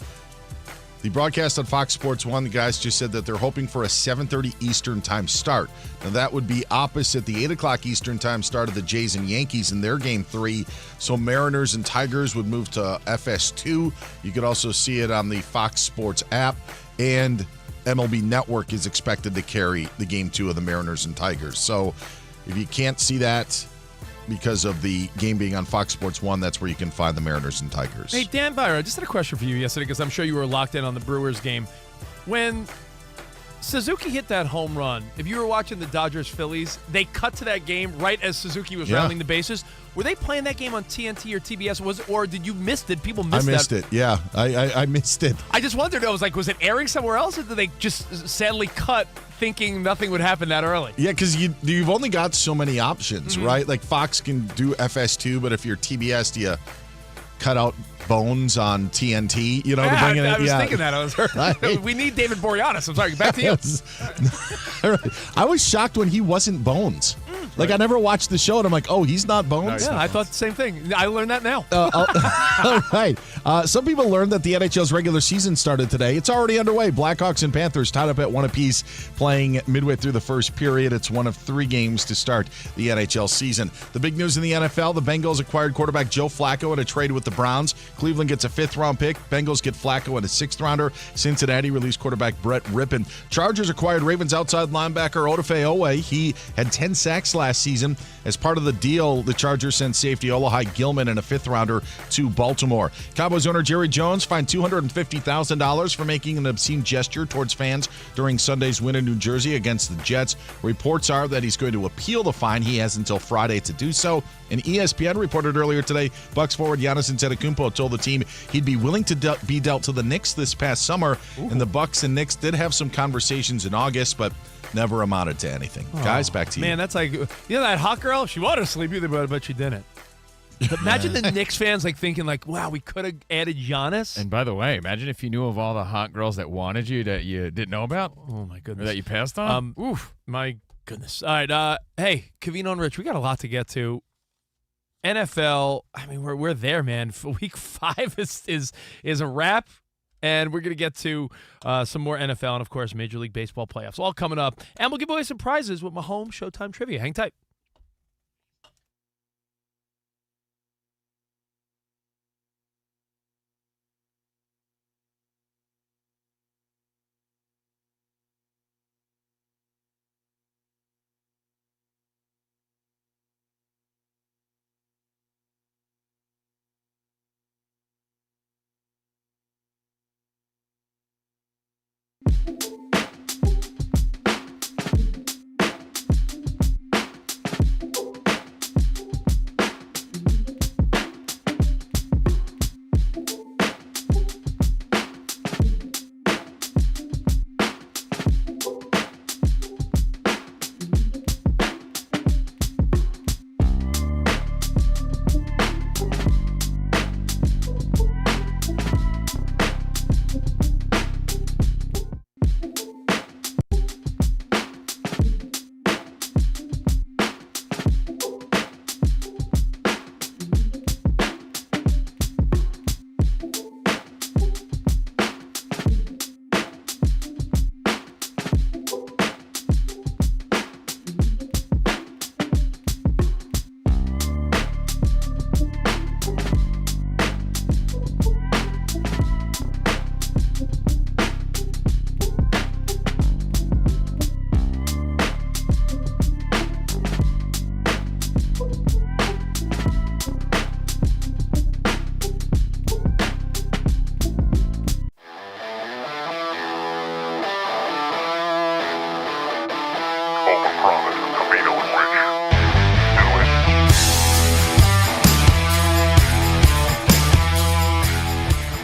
The broadcast on Fox Sports 1, the guys just said that they're hoping for a 7:30 Eastern time start. Now, that would be opposite the 8 o'clock Eastern time start of the Jays and Yankees in their Game 3. So Mariners and Tigers would move to FS2. You could also see it on the Fox Sports app. And MLB Network is expected to carry the Game 2 of the Mariners and Tigers. So if you can't see that because of the game being on Fox Sports 1, that's where you can find the Mariners and Tigers. Hey, Dan Byer, I just had a question for you yesterday because I'm sure you were locked in on the Brewers game. When Suzuki hit that home run, if you were watching the Dodgers-Phillies, they cut to that game right as Suzuki was rounding the bases. Were they playing that game on TNT or TBS, or did you miss it? People missed that. I missed it, yeah. I missed it. I just wondered, was it airing somewhere else, or did they just sadly cut thinking nothing would happen that early? Yeah, because you've only got so many options, right? Like Fox can do FS2, but if you're TBS, do you cut out Bones on TNT? To bring it in? I was thinking that. We need David Boreanaz. I'm sorry. Back to you. I was shocked when he wasn't Bones. Like, I never watched the show, and I'm like, oh, he's not Bones? I thought the same thing. I learned that now. All right. Some people learned that the NHL's regular season started today. It's already underway. Blackhawks and Panthers tied up at 1 apiece, playing midway through the first period. It's one of 3 games to start the NHL season. The big news in the NFL, the Bengals acquired quarterback Joe Flacco in a trade with the Browns. Cleveland gets a 5th-round pick. Bengals get Flacco and a 6th-rounder. Cincinnati released quarterback Brett Rippon. Chargers acquired Ravens outside linebacker Odafe Oweh. He had 10 sacks last season. As part of the deal, the Chargers sent safety Olahai Gilman and a 5th-rounder to Baltimore. Cowboys owner Jerry Jones fined $250,000 for making an obscene gesture towards fans during Sunday's win in New Jersey against the Jets. Reports are that he's going to appeal the fine. He has until Friday to do so. And ESPN reported earlier today, Bucks forward Giannis Antetokounmpo told the team he'd be willing to be dealt to the Knicks this past summer. And the Bucks and Knicks did have some conversations in August, but never amounted to anything. Guys, back to you. Man, that's like, that hot girl? She wanted to sleep with you, but she didn't. But imagine the Knicks fans thinking wow, we could have added Giannis. And by the way, imagine if you knew of all the hot girls that wanted you that you didn't know about. Oh, my goodness. Or that you passed on. Oof. My goodness. All right. Hey, Covino and Rich, we got a lot to get to. NFL, I mean, we're there, man. Week 5 is a wrap. And we're going to get to some more NFL and, of course, Major League Baseball playoffs. All coming up. And we'll give away some prizes with Mahomes Showtime Trivia. Hang tight. promise. Covino and Rich. Do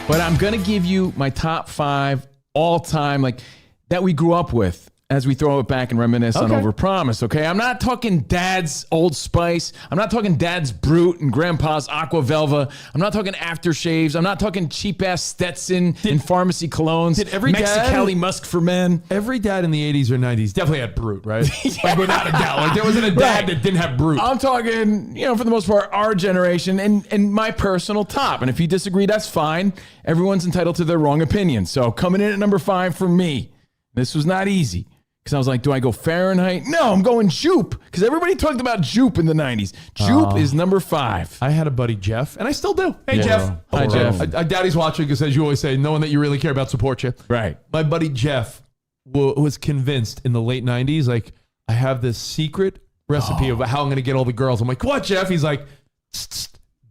it. But I'm going to give you my top 5 all-time, like, that we grew up with as we throw it back and reminisce on Overpromise, okay? I'm not talking Dad's Old Spice. I'm not talking Dad's Brute and Grandpa's Aqua Velva. I'm not talking aftershaves. I'm not talking cheap-ass Stetson and pharmacy colognes. Did every Mexicali Musk for Men. Every dad in the 80s or 90s definitely had Brute, right? Like, without a doubt. Like, there wasn't a dad that didn't have Brute. I'm talking, for the most part, our generation and my personal top. And if you disagree, that's fine. Everyone's entitled to their wrong opinion. So coming in at number 5 for me, this was not easy. Because I was like, do I go Fahrenheit? No, I'm going Jupe. Because everybody talked about Jupe in the 90s. Jupe is number 5. I had a buddy, Jeff, and I still do. Hey, Jeff. Hi, Jeff. I doubt he's watching because, as you always say, no one that you really care about support you. Right. My buddy, Jeff, was convinced in the late 90s, like, I have this secret recipe of how I'm going to get all the girls. I'm like, what, Jeff? He's like,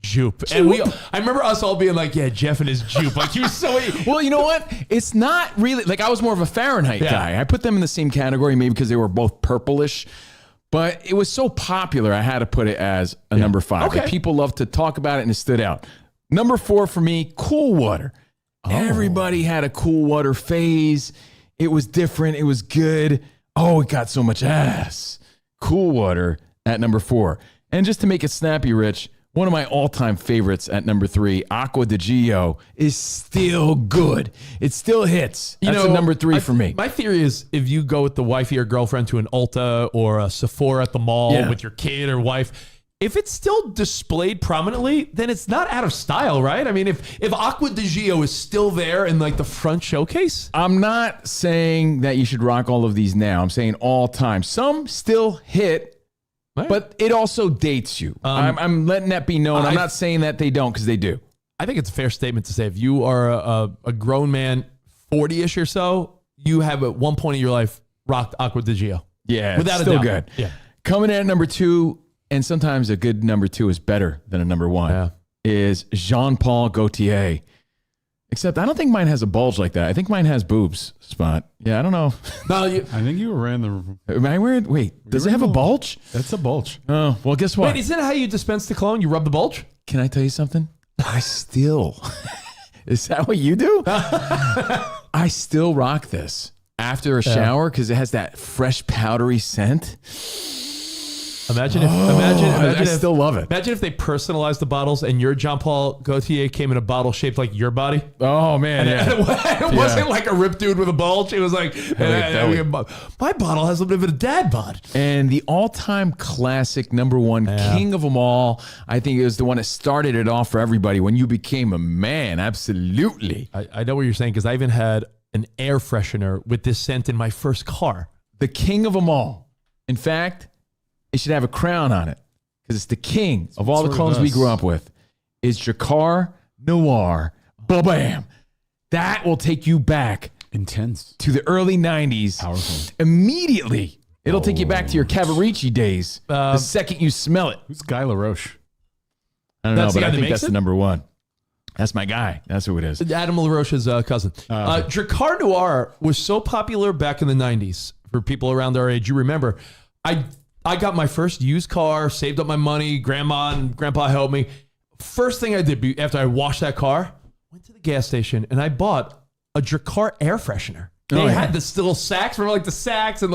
Jupe. And I remember us all being like, yeah, Jeff and his Jupe. Like, he was so... Well, you know what? It's not really... Like, I was more of a Fahrenheit guy. I put them in the same category, maybe because they were both purplish. But it was so popular, I had to put it as a number 5. Okay. Like, people loved to talk about it, and it stood out. Number 4 for me, Cool Water. Everybody had a Cool Water phase. It was different. It was good. Oh, it got so much ass. Cool Water at number 4. And just to make it snappy, Rich... One of my all-time favorites at number 3, Aqua di Gio, is still good. It still hits. That's a number 3 for me. My theory is if you go with the wifey or girlfriend to an Ulta or a Sephora at the mall with your kid or wife, if it's still displayed prominently, then it's not out of style, right? I mean, if Aqua di Gio is still there in like the front showcase. I'm not saying that you should rock all of these now. I'm saying all time. Some still hit. But it also dates you. I'm letting that be known. I'm not saying that they don't, because they do. I think it's a fair statement to say if you are a grown man, 40-ish or so, you have at one point in your life rocked Aqua di Gio. Yeah, without it's still a doubt. good. Yeah. Coming in at number 2, and sometimes a good number 2 is better than a number 1, is Jean-Paul Gaultier. Except I don't think mine has a bulge like that. I think mine has boobs, Spot. Yeah, I don't know. No, I think you were in the... Am I weird? Wait, does it have a bulge? That's a bulge. Oh, well, guess what? Wait, is that how you dispense the cologne? You rub the bulge? Can I tell you something? I still... Is that what you do? I still rock this after a shower because it has that fresh, powdery scent. Imagine I if still love it. Imagine if they personalized the bottles and your Jean-Paul Gaultier came in a bottle shaped like your body. Oh, man. And it wasn't like a ripped dude with a bulge. It was like, my bottle has a bit of a dad bod. And the all-time classic number 1, king of them all, I think it was the one that started it off for everybody when you became a man. Absolutely. I know what you're saying because I even had an air freshener with this scent in my first car. The king of them all. In fact... It should have a crown on it because it's the king of all the clones we grew up with. Is Drakkar Noir. Ba-bam. That will take you back. Intense. To the early 90s. Powerful. Immediately. It'll take you back to your Cavaricci days. The second you smell it. Who's Guy LaRoche? I don't know, but I think that's the number 1. That's my guy. That's who it is. Adam LaRoche's cousin. Drakkar Noir was so popular back in the 90s for people around our age. You remember, I got my first used car, saved up my money. Grandma and Grandpa helped me. First thing I did after I washed that car, went to the gas station and I bought a Drakkar air freshener. They had this little sacks, remember like the sacks and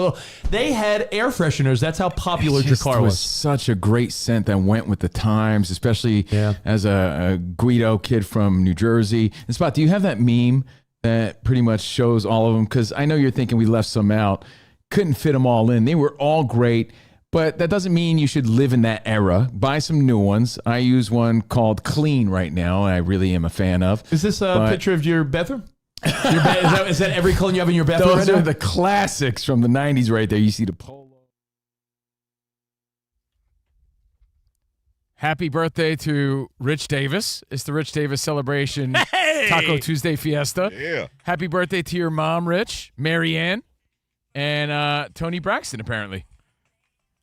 they had air fresheners. That's how popular Drakkar was. Such a great scent that went with the times, especially as a Guido kid from New Jersey. And Spot, do you have that meme that pretty much shows all of them? Because I know you're thinking we left some out. Couldn't fit them all in. They were all great. But that doesn't mean you should live in that era. Buy some new ones. I use one called Clean right now, and I really am a fan of. Is this a picture of your bathroom? Is that every cologne you have in your bathroom Those right are now? the classics from the 90s right there. You see the polo. Happy birthday to Rich Davis. It's the Rich Davis celebration Taco Tuesday Fiesta. Yeah. Happy birthday to your mom, Rich, Marianne, and Tony Braxton, apparently.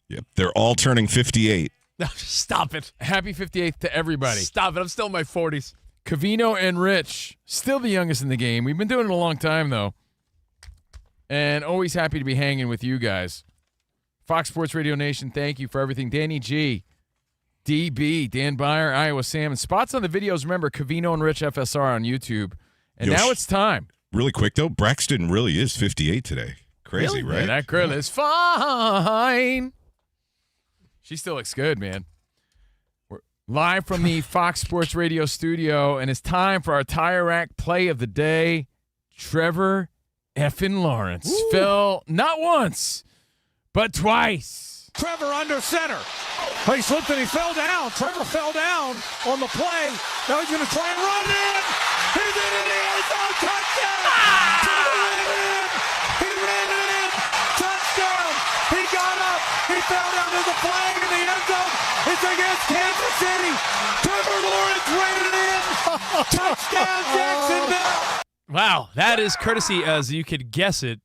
Yep. They're all turning 58. Stop it. Happy 58th to everybody. Stop it. I'm still in my 40s. Covino and Rich, still the youngest in the game. We've been doing it a long time, though. And always happy to be hanging with you guys. Fox Sports Radio Nation, thank you for everything. Danny G, DB, Dan Byer, Iowa Sam, and spots on the videos. Remember, Covino and Rich FSR on YouTube. And now it's time. Really quick, though, Braxton really is 58 today. Crazy, right? Yeah, that girl is fine. She still looks good, man. We're live from the Fox Sports Radio studio, and it's time for our Tire Rack play of the day. Trevor effing Lawrence fell not once, but twice. Trevor under center. He slipped and he fell down. Trevor fell down on the play. Now he's going to try and run in. He's in the end zone. Touchdown. Trevor ran it in. He ran it in. Touchdown. He got up. He fell down. There's a flag in the end zone. It's against Kansas City. Trevor Lawrence ran it in. Touchdown, Jacksonville. Wow, that is courtesy, as you could guess it,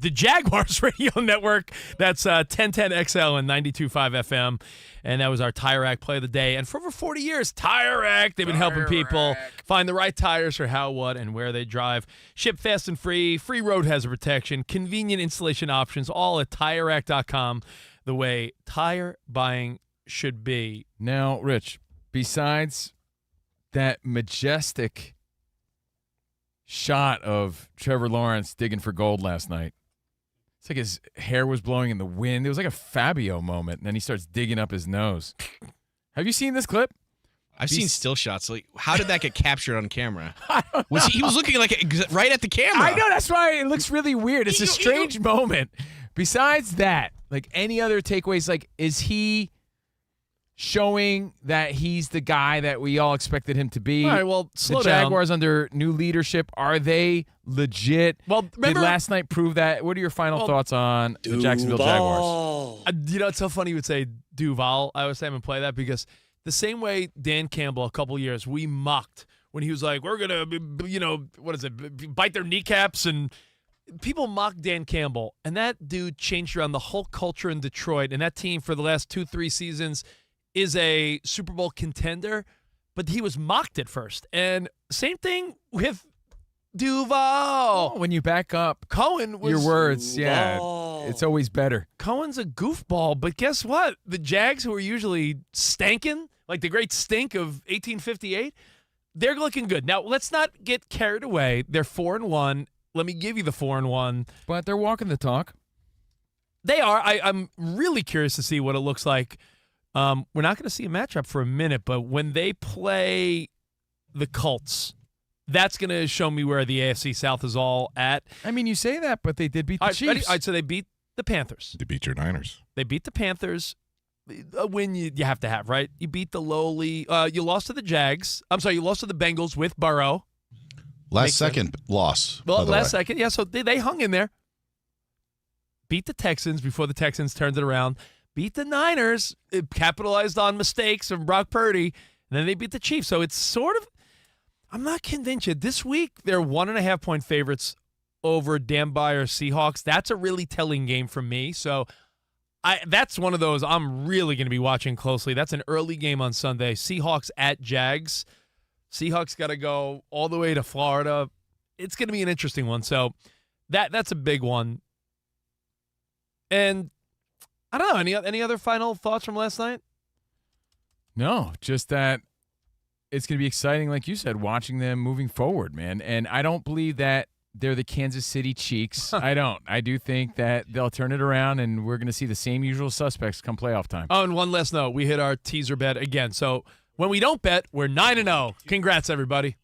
the Jaguars radio network. That's 1010 XL and 92.5 FM. And that was our Tire Rack play of the day. And for over 40 years, Tire Rack, they've been helping people find the right tires for how, what, and where they drive. Ship fast and free road hazard protection, convenient installation options, all at TireRack.com, the way tire buying should be. Now, Rich, besides that majestic shot of Trevor Lawrence digging for gold last night, it's like his hair was blowing in the wind. It was like a Fabio moment, and then he starts digging up his nose. Have you seen this clip? I've seen still shots. Like, how did that get captured on camera? He was looking like right at the camera. I know, that's why it looks really weird. It's a strange moment. Besides that, like any other takeaways, like is he showing that he's the guy that we all expected him to be? All right, well, slow the down. Jaguars under new leadership, are they legit? Well, remember, did last night prove that? What are your final thoughts on the Jacksonville Jaguars? It's so funny you would say Duval. I was having play that because the same way Dan Campbell a couple years we mocked when he was like, we're going to, bite their kneecaps, and people mocked Dan Campbell. And that dude changed around the whole culture in Detroit. And that team for the last 2-3 seasons is a Super Bowl contender, but he was mocked at first. And same thing with Duval. When you back up Cohen was your words, it's always better. Cohen's a goofball, but guess what? The Jags, who are usually stanking, like the great stink of 1858, they're looking good. Now, let's not get carried away. They're 4-1. Let me give you the 4-1. But they're walking the talk. They are. I'm really curious to see what it looks like. We're not going to see a matchup for a minute, but when they play the Colts, that's going to show me where the AFC South is all at. I mean, you say that, but they did beat the Chiefs. All right, so they beat the Panthers. They beat your Niners. They beat the Panthers. A win you have to have, right? You beat the lowly. You lost to the Jags. I'm sorry, you lost to the Bengals with Burrow. Last second loss. Well, last second. Yeah, so they hung in there. Beat the Texans before the Texans turned it around. Beat the Niners. It capitalized on mistakes of Brock Purdy. And then they beat the Chiefs. So it's sort of, I'm not convinced yet. This week, they're 1.5-point favorites over Dan Byer Seahawks. That's a really telling game for me. So that's one of those I'm really going to be watching closely. That's an early game on Sunday. Seahawks at Jags. Seahawks got to go all the way to Florida. It's going to be an interesting one. So that's a big one. And I don't know, any other final thoughts from last night? No, just that it's going to be exciting, like you said, watching them moving forward, man. And I don't believe that they're the Kansas City Chiefs. I don't. I do think that they'll turn it around, and we're going to see the same usual suspects come playoff time. Oh, and one last note. We hit our teaser bet again. So when we don't bet, we're 9-0. Congrats, everybody.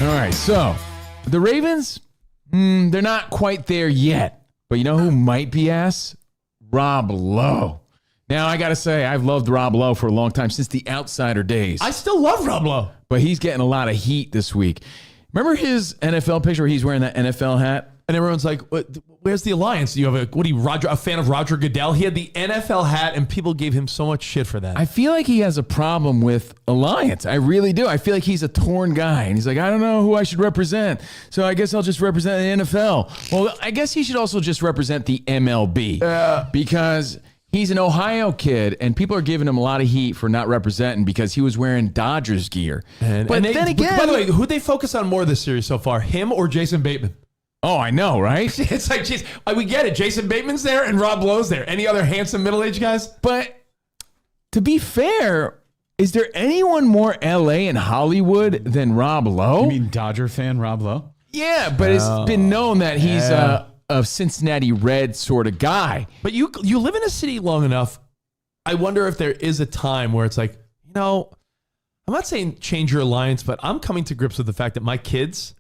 All right, so the Ravens, they're not quite there yet. But you know who might be ass? Rob Lowe. Now, I got to say, I've loved Rob Lowe for a long time, since the Outsider days. I still love Rob Lowe. But he's getting a lot of heat this week. Remember his NFL picture where he's wearing that NFL hat? And everyone's like, where's the alliance? You have a fan of Roger Goodell? He had the NFL hat, and people gave him so much shit for that. I feel like he has a problem with alliance. I really do. I feel like he's a torn guy. And he's like, I don't know who I should represent. So I guess I'll just represent the NFL. Well, I guess he should also just represent the MLB. Because he's an Ohio kid, and people are giving him a lot of heat for not representing because he was wearing Dodgers gear. Then again, by the way, who'd they focus on more this series so far, him or Jason Bateman? Oh, I know, right? It's like, geez, we get it. Jason Bateman's there and Rob Lowe's there. Any other handsome middle-aged guys? But to be fair, is there anyone more LA and Hollywood than Rob Lowe? You mean Dodger fan Rob Lowe? Yeah, but it's been known that he's a Cincinnati Red sort of guy. But you live in a city long enough, I wonder if there is a time where it's like, I'm not saying change your alliance, but I'm coming to grips with the fact that my kids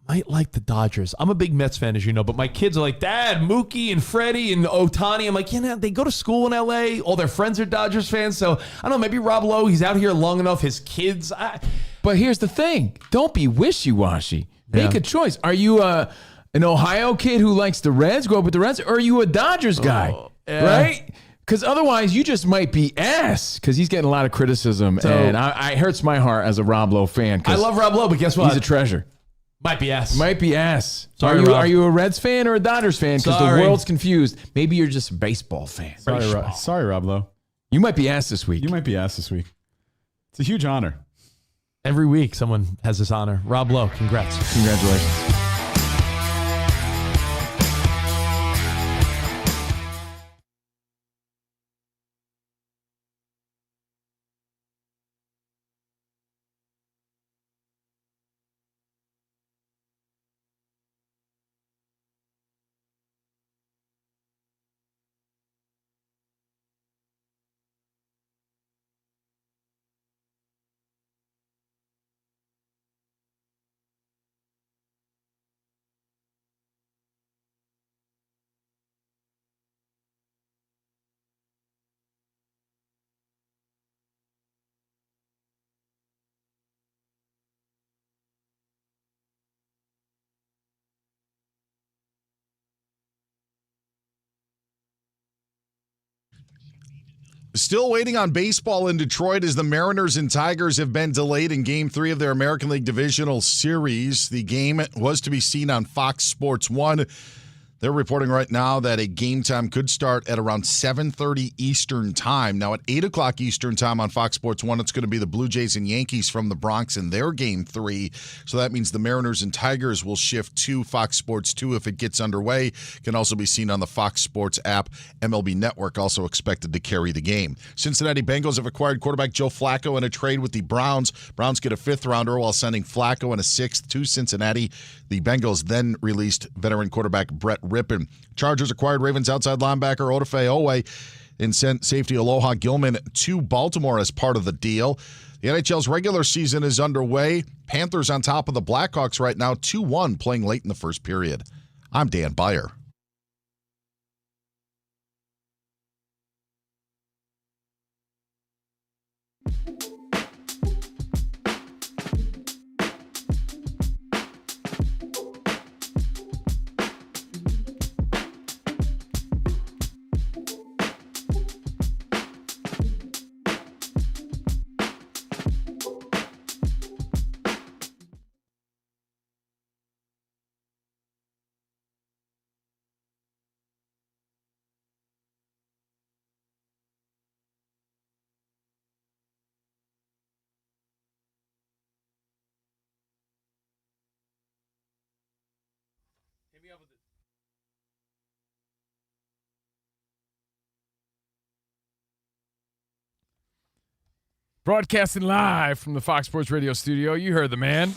might like the Dodgers. I'm a big Mets fan, as you know, but my kids are like, Dad, Mookie and Freddie and Ohtani. I'm like, they go to school in LA. All their friends are Dodgers fans. So I don't know, maybe Rob Lowe, he's out here long enough. His kids. But here's the thing. Don't be wishy-washy. Make a choice. Are you an Ohio kid who likes the Reds, grow up with the Reds, or are you a Dodgers guy? Right? Because otherwise, you just might be ass. Because he's getting a lot of criticism, and it hurts my heart as a Rob Lowe fan. I love Rob Lowe, but guess what? He's a treasure. Might be ass. Might be ass. Sorry, are you a Reds fan or a Dodgers fan? Because the world's confused. Maybe you're just a baseball fan. Sorry, Rob Lowe. You might be ass this week. You might be ass this week. It's a huge honor. Every week, someone has this honor. Rob Lowe, congrats. Congratulations. Still waiting on baseball in Detroit as the Mariners and Tigers have been delayed in Game 3 of their American League Divisional Series. The game was to be seen on Fox Sports 1. They're reporting right now that a game time could start at around 7:30 Eastern time. Now at 8 o'clock Eastern time on Fox Sports 1, it's going to be the Blue Jays and Yankees from the Bronx in their Game 3. So that means the Mariners and Tigers will shift to Fox Sports 2 if it gets underway. Can also be seen on the Fox Sports app. MLB Network also expected to carry the game. Cincinnati Bengals have acquired quarterback Joe Flacco in a trade with the Browns. Browns get a 5th rounder while sending Flacco and a 6th to Cincinnati. The Bengals then released veteran quarterback Brett Rippon. Chargers acquired Ravens outside linebacker Odafe Owe and sent safety Aloha Gilman to Baltimore as part of the deal. The NHL's regular season is underway. Panthers on top of the Blackhawks right now, 2-1, playing late in the first period. I'm Dan Beyer. Broadcasting live from the Fox Sports Radio studio. You heard the man.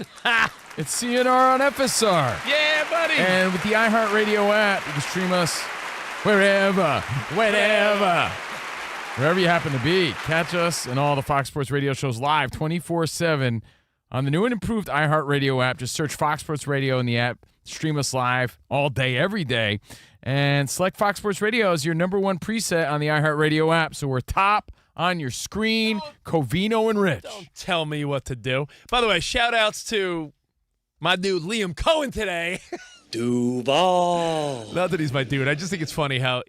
It's CNR on FSR. Yeah, buddy. And with the iHeartRadio app, you can stream us wherever, whenever, wherever you happen to be. Catch us and all the Fox Sports Radio shows live 24/7 on the new and improved iHeartRadio app. Just search Fox Sports Radio in the app. Stream us live all day, every day. And select Fox Sports Radio as your number one preset on the iHeartRadio app. So we're top on your screen, Covino and Rich. Don't tell me what to do. By the way, shout-outs to my dude Liam Cohen today. Duval. Not that he's my dude. I just think it's funny how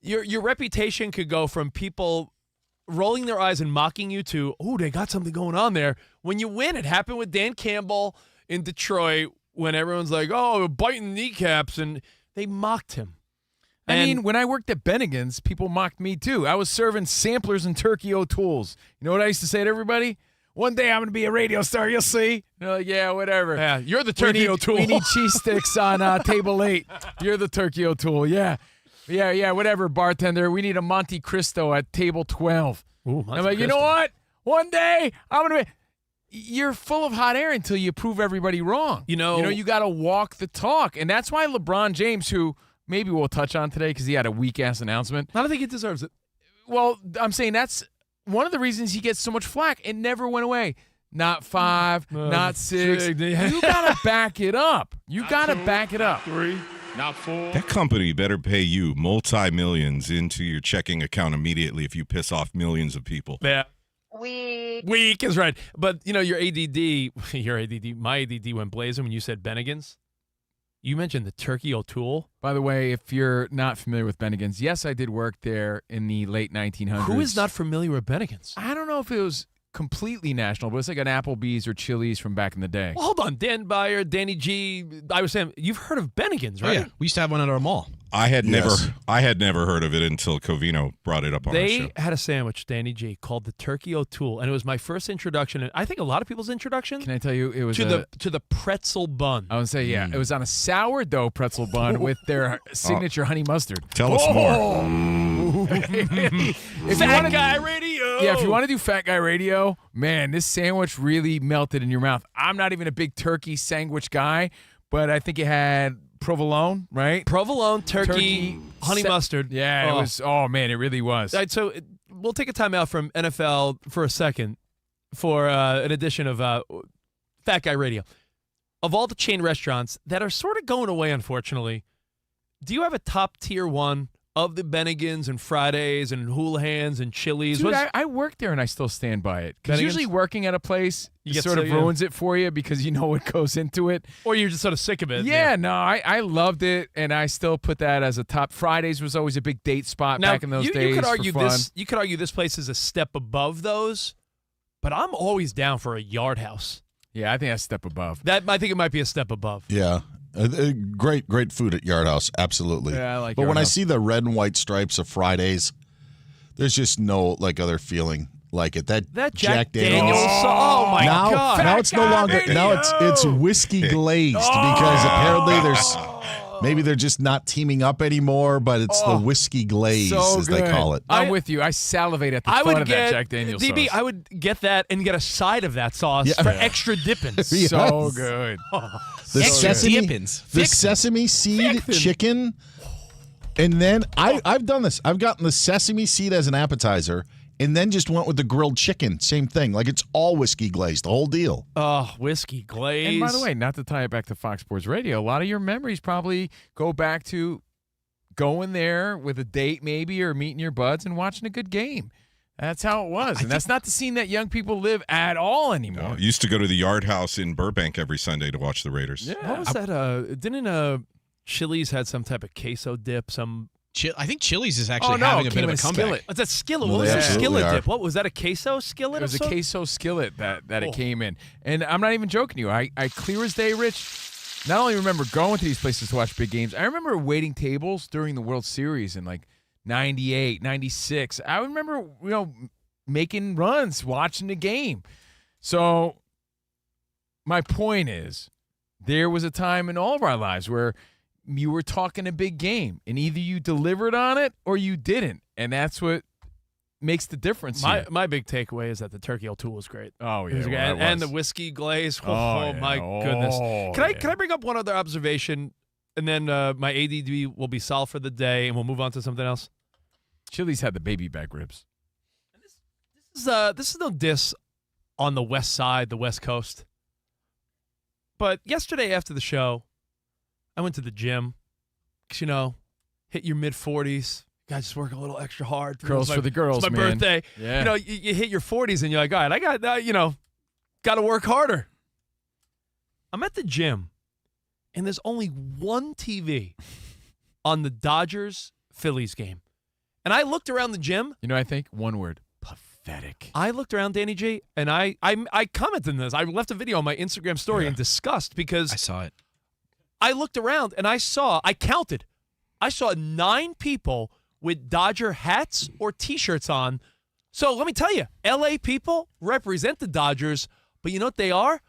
your reputation could go from people rolling their eyes and mocking you to, oh, they got something going on there. When you win, it happened with Dan Campbell in Detroit when everyone's like, oh, biting kneecaps, and they mocked him. I mean, when I worked at Bennigan's, people mocked me too. I was serving samplers and turkey O'Toole's. You know what I used to say to everybody? One day I'm going to be a radio star, you'll see. They're like, yeah, whatever. Yeah, you're the turkey O'Toole. We need cheese sticks on table 8. You're the turkey O'Toole, yeah. Yeah, whatever, bartender. We need a Monte Cristo at table 12. Ooh, I'm like, you know what? One day I'm going to be... You're full of hot air until you prove everybody wrong. You got to walk the talk. And that's why LeBron James, who maybe we'll touch on today because he had a weak-ass announcement. I don't think he deserves it. Well, I'm saying that's one of the reasons he gets so much flack. It never went away. Not 5, not 6. You got to back it up. You got to back it up. 3, not 4. That company better pay you multi-millions into your checking account immediately if you piss off millions of people. Yeah. Weak is right. But, your ADD, my ADD went blazing when you said Bennigan's. You mentioned the turkey O'Toole. By the way, if you're not familiar with Bennigan's, yes, I did work there in the late 1900s. Who is not familiar with Bennigan's? I don't know if it was completely national, but it's like an Applebee's or Chili's from back in the day. Well, hold on. Dan Byer, Danny G, I was saying, you've heard of Bennigan's, right? Oh, yeah. We used to have one at our mall. I had never heard of it until Covino brought it up on our show. They had a sandwich, Danny G, called the Turkey O'Toole, and it was my first introduction, and I think a lot of people's introduction. Can I tell you, it was to the pretzel bun. I would say, yeah, it was on a sourdough pretzel bun with their signature honey mustard. Tell us more. Fat Guy Radio. Yeah, if you want to do Fat Guy Radio, man, this sandwich really melted in your mouth. I'm not even a big turkey sandwich guy, but I think it had provolone, right? Provolone, turkey honey mustard. Yeah, it was. Oh man, it really was. All right, so we'll take a time out from NFL for a second for an edition of Fat Guy Radio. Of all the chain restaurants that are sort of going away, unfortunately, do you have a top tier one of the Bennigan's and Fridays and Houlihan's and Chili's? Dude, I worked there and I still stand by it. Because usually working at a place sort of ruins it for you because you know what goes into it. Or you're just sort of sick of it. Yeah, no, I loved it, and I still put that as a top. Fridays was always a big date spot back in those days. You could argue for fun. You could argue this place is a step above those, but I'm always down for a Yard House. Yeah, I think that's a step above. I think it might be a step above. Yeah. Great food at Yard House, absolutely. Yeah, I like But Yard when House. I see the red and white stripes of Fridays, there's just no other feeling like it. That Jack Daniels. Oh my God! Now it's no longer. Now it's whiskey glazed because apparently maybe they're just not teaming up anymore. But it's the whiskey glaze as they call it. I'm with you. I salivate at the thought of that Jack Daniels DB, sauce. I would get that and get a side of that sauce for extra dippings. Yes. So good. The Extra sesame seed chicken, and then I've done this. I've gotten the sesame seed as an appetizer, and then just went with the grilled chicken. Same thing. Like it's all whiskey glazed, the whole deal. Oh, whiskey glaze. And by the way, not to tie it back to Fox Sports Radio, a lot of your memories probably go back to going there with a date maybe or meeting your buds and watching a good game. That's how it was. And that's not the scene that young people live at all anymore. No, used to go to the Yard House in Burbank every Sunday to watch the Raiders. Yeah. What was that? Didn't Chili's had some type of queso dip? I think Chili's is actually having a bit of a comeback. Skillet. What's that skillet? No, what was they that skillet absolutely dip? What was that? A queso skillet? It was a queso skillet that it came in. And I'm not even joking you. I clear as day, Rich, not only remember going to these places to watch big games, I remember waiting tables during the World Series in like 98, 96. I remember, making runs, watching the game. So my point is, there was a time in all of our lives where you were talking a big game, and either you delivered on it or you didn't, and that's what makes the difference. My big takeaway is that the turkey O'Toole was great. Oh yeah, and the whiskey glaze. Oh my goodness! Can I bring up one other observation, and then my ADD will be solved for the day, and we'll move on to something else. Chili's had the baby back ribs. This is no diss on the west side, the West Coast. But yesterday after the show, I went to the gym. 'Cause, you know, hit your mid-40s. Guys just work a little extra hard. Girls for the girls, it's my man. birthday. Yeah. You know, you hit your 40s and you're like, all right, I got, got to work harder. I'm at the gym, and there's only one TV on the Dodgers-Phillies game. And I looked around the gym. You know, I think one word: pathetic. I looked around, Danny G, and I commented on this. I left a video on my Instagram story in disgust because I saw it. I looked around and I saw 9 people with Dodger hats or T-shirts on. So let me tell you, LA people represent the Dodgers, but you know what they are?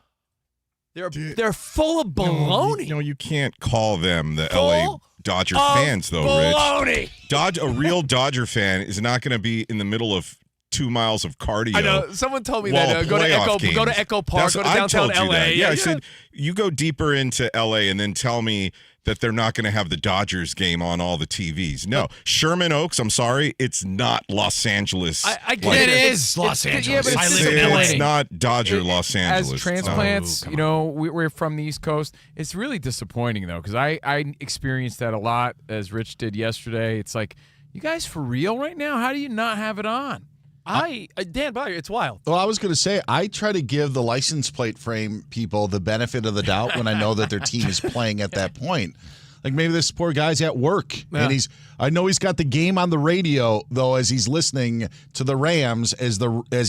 They're full of baloney. You can't call them the Full LA Dodger of fans, though, baloney. Rich. A real Dodger fan is not going to be in the middle of 2 miles of cardio. I know. Someone told me while that. Go to Echo Park, go to downtown LA. Yeah, I said, you go deeper into LA and then tell me that they're not going to have the Dodgers game on all the TVs. No. Sherman Oaks, I'm sorry, it's not Los Angeles. I get It it. is Los Angeles. Yeah, but I it's- live in LA. It's not Dodger Los Angeles. As transplants, come you know, we're from the East Coast. It's really disappointing, though, because I experienced that a lot, as Rich did yesterday. It's like, you guys for real right now? How do you not have it on? Dan Byer, it's wild. Well, I was going to say, I try to give the license plate frame people the benefit of the doubt when I know that their team is playing at that point. Like maybe this poor guy's at work, and I know he's got the game on the radio though as he's listening to the Rams as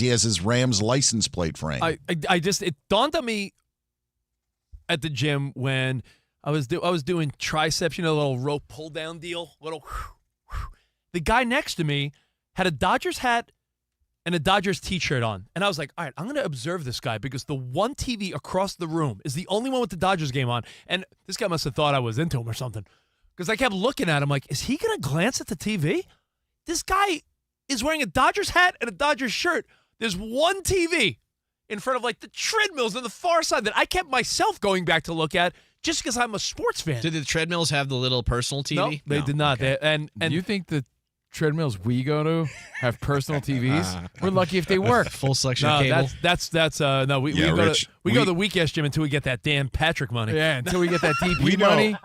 he has his Rams license plate frame. It dawned on me at the gym when I was doing triceps, the little rope pull down deal, the guy next to me had a Dodgers hat and a Dodgers T-shirt on. And I was like, all right, I'm going to observe this guy because the one TV across the room is the only one with the Dodgers game on. And this guy must have thought I was into him or something because I kept looking at him like, is he going to glance at the TV? This guy is wearing a Dodgers hat and a Dodgers shirt. There's one TV in front of like the treadmills on the far side that I kept myself going back to look at just because I'm a sports fan. Did the treadmills have the little personal TV? No, they did not. Okay. And You think the treadmills we go to have personal TVs? We're lucky if they work. Full selection no, of cable. we Yeah, go Rich, to the weak-ass gym until we get that Dan Patrick money. Yeah, until we get that DP We know- money.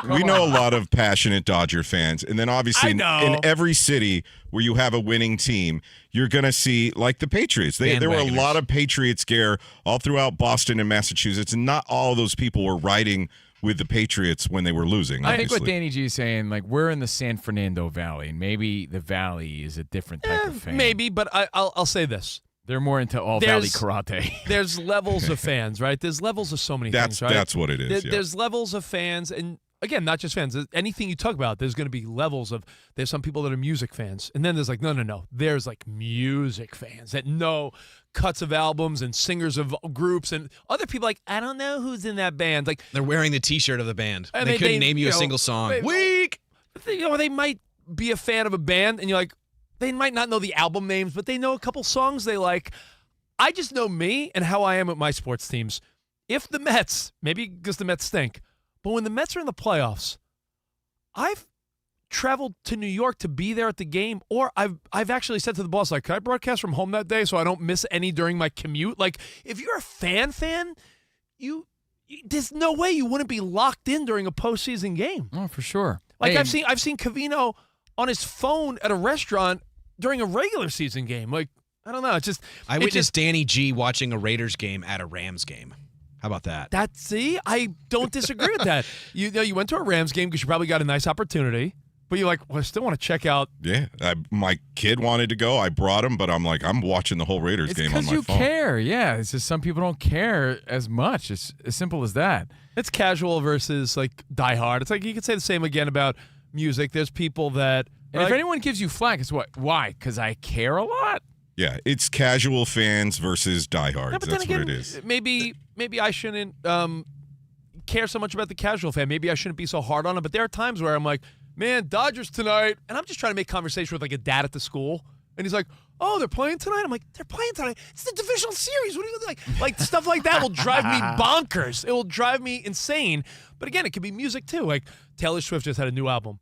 We know a lot of passionate Dodger fans. And then obviously I know. in every city where you have a winning team, you're going to see like the Patriots. There were a Bandwagoners. lot of Patriots gear all throughout Boston and Massachusetts. And not all of those people were riding with the Patriots when they were losing. I think Obviously. what Danny G is saying, like, we're in the San Fernando Valley, and maybe the Valley is a different type of fan. Maybe, but I'll say this. They're more into all Valley karate. There's levels of fans, right? There's levels of so many things, right? That's what it is. Yeah. There's levels of fans, and again, not just fans. Anything you talk about, there's going to be levels of. There's some people that are music fans, and then there's like no. There's like music fans that know cuts of albums and singers of groups, and other people like I don't know who's in that band. Like They're wearing the T-shirt of the band. And They they- couldn't they, name you you a know, single song. they- Weak. they might be a fan of a band, and you're like, they might not know the album names, but they know a couple songs they like. I just know me and how I am with my sports teams. If the Mets, maybe because the Mets stink, but when the Mets are in the playoffs, I've traveled to New York to be there at the game, or I've actually said to the boss, like, can I broadcast from home that day so I don't miss any during my commute? Like, if you're a fan, there's no way you wouldn't be locked in during a postseason game. Oh, for sure. Like Hey, I've seen Covino on his phone at a restaurant during a regular season game. Like, I don't know. It's just I it witnessed just- Danny G watching a Raiders game at a Rams game. How about that? I don't disagree with that. You know, you went to a Rams game because you probably got a nice opportunity, but you're like, well, I still want to check out. Yeah, my kid wanted to go. I brought him, but I'm like, I'm watching the whole Raiders It's game on because my you phone. care. Yeah, it's just some people don't care as much. It's as simple as that. It's casual versus like diehard. It's like you could say the same again about music. There's people that. And if anyone gives you flack, it's what? Why? Because I care a lot? Yeah, it's casual fans versus diehards. Yeah, but That's then what again, it is. maybe I shouldn't care so much about the casual fan. Maybe I shouldn't be so hard on it. But there are times where I'm like, man, Dodgers tonight, and I'm just trying to make conversation with like a dad at the school, and he's like, oh, they're playing tonight. I'm like, they're playing tonight. It's the divisional series. What do you like? Like stuff like that will drive me bonkers. It will drive me insane. But again, it could be music too. Like Taylor Swift just had a new album.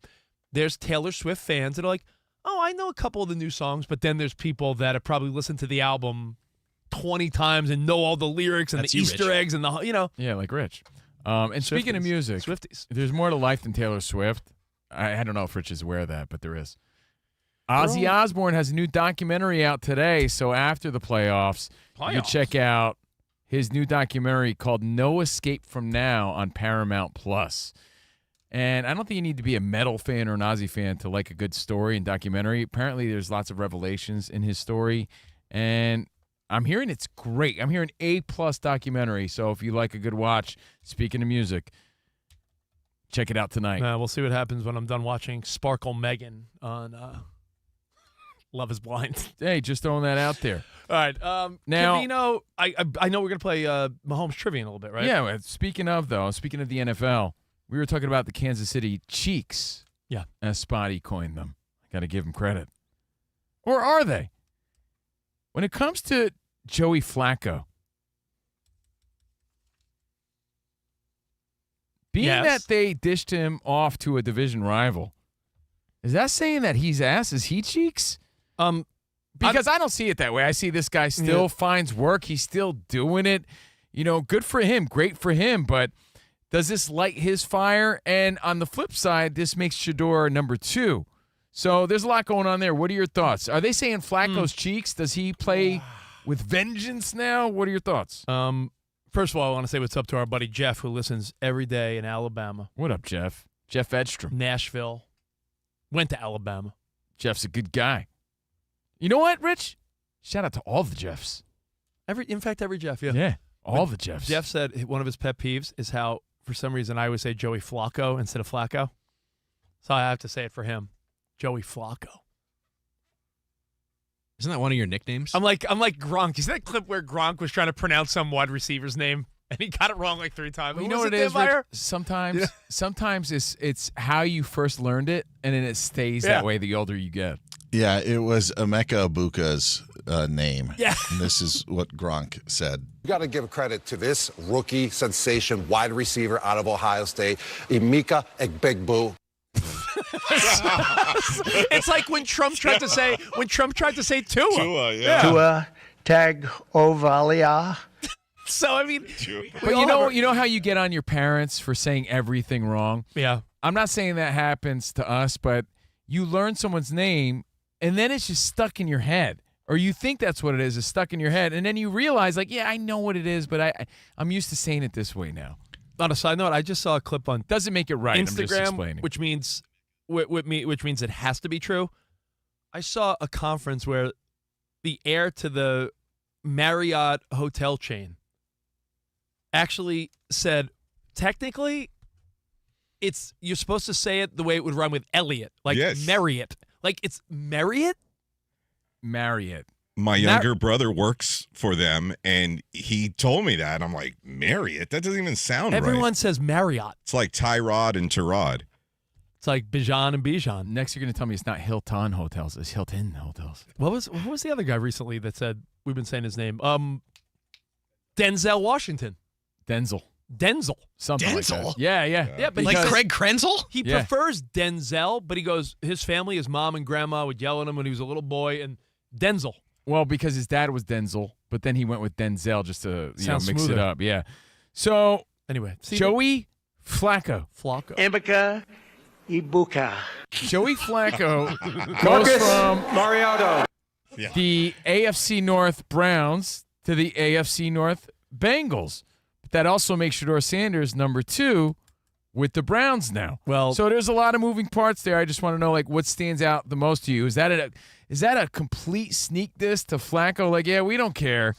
There's Taylor Swift fans that are like, oh, I know a couple of the new songs, but then there's people that have probably listened to the album 20 times and know all the lyrics and That's the you, Easter Rich. eggs and the. Yeah, like Rich. And speaking of music, Swifties. there's more to life than Taylor Swift. I don't know if Rich is aware of that, but there is. Ozzy Osbourne has a new documentary out today, so after the playoffs, you can check out his new documentary called No Escape From Now on Paramount+. And I don't think you need to be a metal fan or an Ozzy fan to like a good story and documentary. Apparently, there's lots of revelations in his story, and I'm hearing it's great. I'm hearing A+ documentary, so if you like a good watch, speaking of music, check it out tonight. We'll see what happens when I'm done watching Sparkle Megan on Love is Blind. Hey, just throwing that out there. All right. Now, Covino, I know we're going to play Mahomes trivia in a little bit, right? Yeah, speaking of the NFL, we were talking about the Kansas City Cheeks. Yeah. As Spotty coined them. I got to give him credit. Or are they? When it comes to Joey Flacco, being that they dished him off to a division rival, is that saying that he's ass? Is he cheeks? Because I don't see it that way. I see this guy still finds work. He's still doing it. Good for him. Great for him. But does this light his fire? And on the flip side, this makes Shador number 2. So there's a lot going on there. What are your thoughts? Are they saying Flacco's cheeks? Does he play with vengeance now? What are your thoughts? First of all, I want to say what's up to our buddy Jeff, who listens every day in Alabama. What up, Jeff? Jeff Edstrom. Nashville. Went to Alabama. Jeff's a good guy. You know what, Rich? Shout out to all the Jeffs. In fact, every Jeff, yeah. Yeah, all the Jeffs. Jeff said one of his pet peeves is how, for some reason, I always say Joey Flacco instead of Flacco. So I have to say it for him. Joey Flacco. Isn't that one of your nicknames? I'm like Gronk. You see that clip where Gronk was trying to pronounce some wide receiver's name and he got it wrong like 3 times? You know what it is, Rich? Sometimes it's how you first learned it, and then it stays that way the older you get. Yeah, it was Emeka Ibuka's name. Yeah. And this is what Gronk said. You got to give credit to this rookie sensation wide receiver out of Ohio State, Emeka Egbegboo. It's like when Trump tried to say Tua. Tua Tagovailoa. So I mean, but you know how you get on your parents for saying everything wrong? Yeah. I'm not saying that happens to us, but you learn someone's name and then it's just stuck in your head. Or you think that's what it is, it's stuck in your head, and then you realize, like, yeah, I know what it is, but I'm used to saying it this way now. On a side note, I just saw a clip on doesn't make it right. Instagram, I'm just explaining. which means it has to be true. I saw a conference where the heir to the Marriott hotel chain actually said, technically, you're supposed to say it the way it would rhyme with Elliot, like Marriott, like it's Marriott. Marriott. My younger brother works for them, and he told me that. I'm like, Marriott? That doesn't even sound right. Everyone says Marriott. It's like Tyrod and Tyrod. It's like Bijan and Bijan. Next, you're going to tell me it's not Hilton Hotels. It's Hilton Hotels. What was the other guy recently that said, we've been saying his name? Denzel Washington. Denzel. Something like that. Yeah, but like Craig Krenzel? He prefers Denzel, but he goes, his family, his mom and grandma would yell at him when he was a little boy, and Denzel. Well, because his dad was Denzel, but then he went with Denzel just to mix smoother. it up. Yeah. So, anyway, Joey Flacco. Emeka Ibuka. Joey Flacco goes from Mariota. the AFC North Browns to the AFC North Bengals. But that also makes Shador Sanders number 2 with the Browns now. Well, so there's a lot of moving parts there. I just want to know, like, what stands out the most to you? Is that a complete sneak diss to Flacco? Like, yeah, we don't care.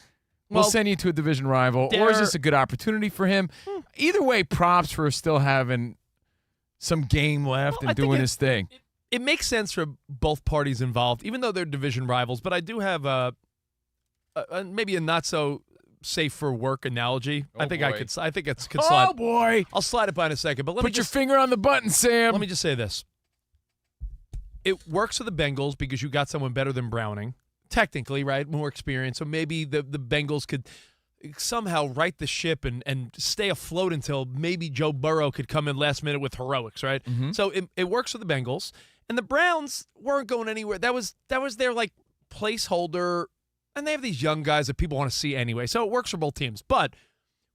We'll send you to a division rival. Or is this a good opportunity for him? Either way, props for still having some game left and doing his thing. It makes sense for both parties involved, even though they're division rivals. But I do have maybe a not so safe for work analogy. I think it's could slide. Oh boy! I'll slide it by in a second. But let me put your finger on the button, Sam. Let me just say this. It works for the Bengals because you got someone better than Browning, technically, right? More experience. So maybe the Bengals could somehow right the ship and stay afloat until maybe Joe Burrow could come in last minute with heroics, right? Mm-hmm. So it works for the Bengals. And the Browns weren't going anywhere. That was their, like, placeholder and they have these young guys that people want to see anyway, so it works for both teams. But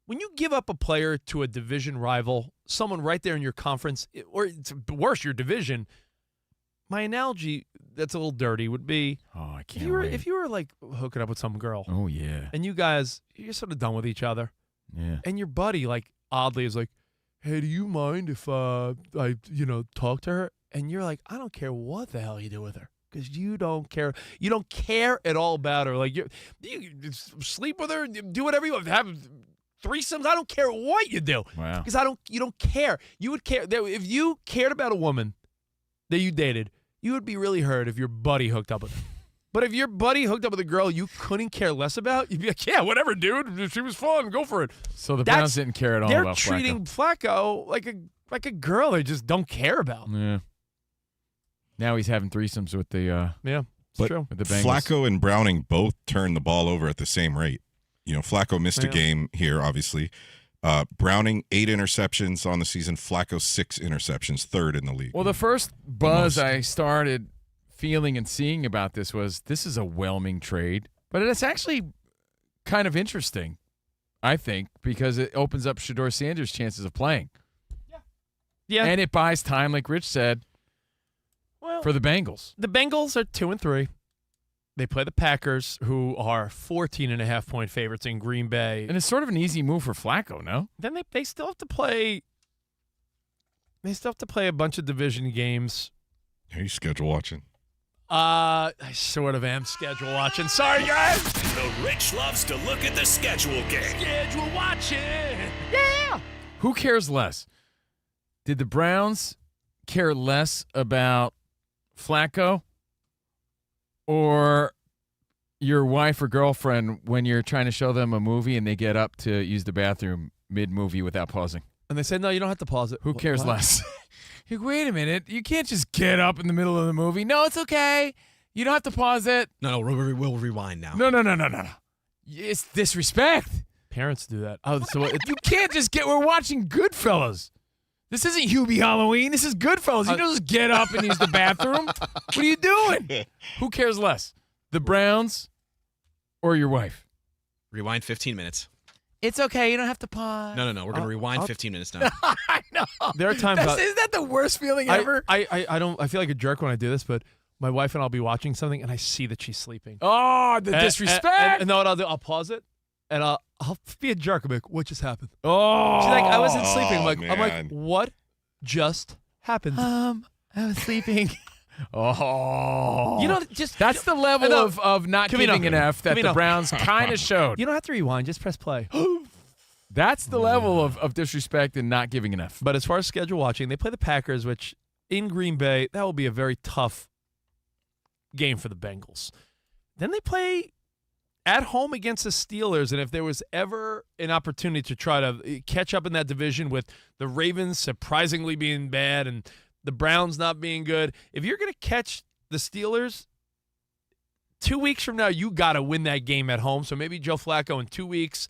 when you give up a player to a division rival, someone right there in your conference, or it's worse, your division, my analogy that's a little dirty would be, I can't if you were like hooking up with some girl, Oh, yeah. and you guys, you're sort of done with each other, Yeah. and your buddy, like, oddly is like, hey, do you mind if I talk to her? And you're like, I don't care what the hell you do with her, because you don't care. You don't care at all about her. Like, you sleep with her, do whatever you want, have threesomes. I don't care what you do, Wow. because you don't care. You would care if you cared about a woman that you dated. You would be really hurt if your buddy hooked up with her. But if your buddy hooked up with a girl you couldn't care less about, you'd be like, yeah, whatever, dude. She was fun. Go for it. So the Browns didn't care at all They're about Flacco. treating Flacco like a girl they just don't care about. Yeah. Now he's having threesomes with the Yeah, it's But true. with the Bengals. Flacco and Browning both turned the ball over at the same rate. Flacco missed a Yeah. game here, obviously. Browning 8 interceptions on the season. Flacco 6 interceptions, third in the league. Well, the first buzz most. I started feeling and seeing about this is a whelming trade, but it's actually kind of interesting, I think, because it opens up Shedeur Sanders' chances of playing. Yeah. And it buys time, like Rich said, for the Bengals. The Bengals are 2-3. They play the Packers, who are 14.5-point favorites in Green Bay. And it's sort of an easy move for Flacco, no? Then they still have to play. They still have to play a bunch of division games. Are you schedule watching? I sort of am schedule watching. Sorry, guys. The Rich loves to look at the schedule game. Schedule watching. Yeah. Who cares less? Did the Browns care less about Flacco or your wife or girlfriend when you're trying to show them a movie and they get up to use the bathroom mid-movie without pausing? And they said, no, you don't have to pause it. Who cares What? less? Wait a minute. You can't just get up in the middle of the movie. No, it's okay. You don't have to pause it. No, we'll rewind now. No. It's disrespect. Parents do that. Oh, so You can't just get. We're watching Goodfellas. This isn't Hubie Halloween. This is Goodfellas. You don't just get up and use the bathroom. What are you doing? Who cares less? The Browns or your wife? Rewind 15 minutes. It's okay. You don't have to pause. No. We're going to rewind 15 minutes now. I know. there are times Isn't that the worst feeling ever? I feel like a jerk when I do this, but my wife and I'll be watching something and I see that she's sleeping. Oh, the disrespect. And know what I'll do? I'll pause it and I'll be a jerk. I'm like, what just happened? Oh. She's like, I wasn't sleeping. I'm man. like, what just happened? I was sleeping. Oh. You know, just That's the level of not Covino. giving an F that the Covino. Browns kind of showed. you don't have to rewind. Just press play. That's the level of disrespect and not giving an F. But as far as schedule watching, they play the Packers, which in Green Bay, that will be a very tough game for the Bengals. Then they play at home against the Steelers, and if there was ever an opportunity to try to catch up in that division with the Ravens surprisingly being bad and the Browns not being good, if you're going to catch the Steelers 2 weeks from now, you got to win that game at home. So maybe Joe Flacco in 2 weeks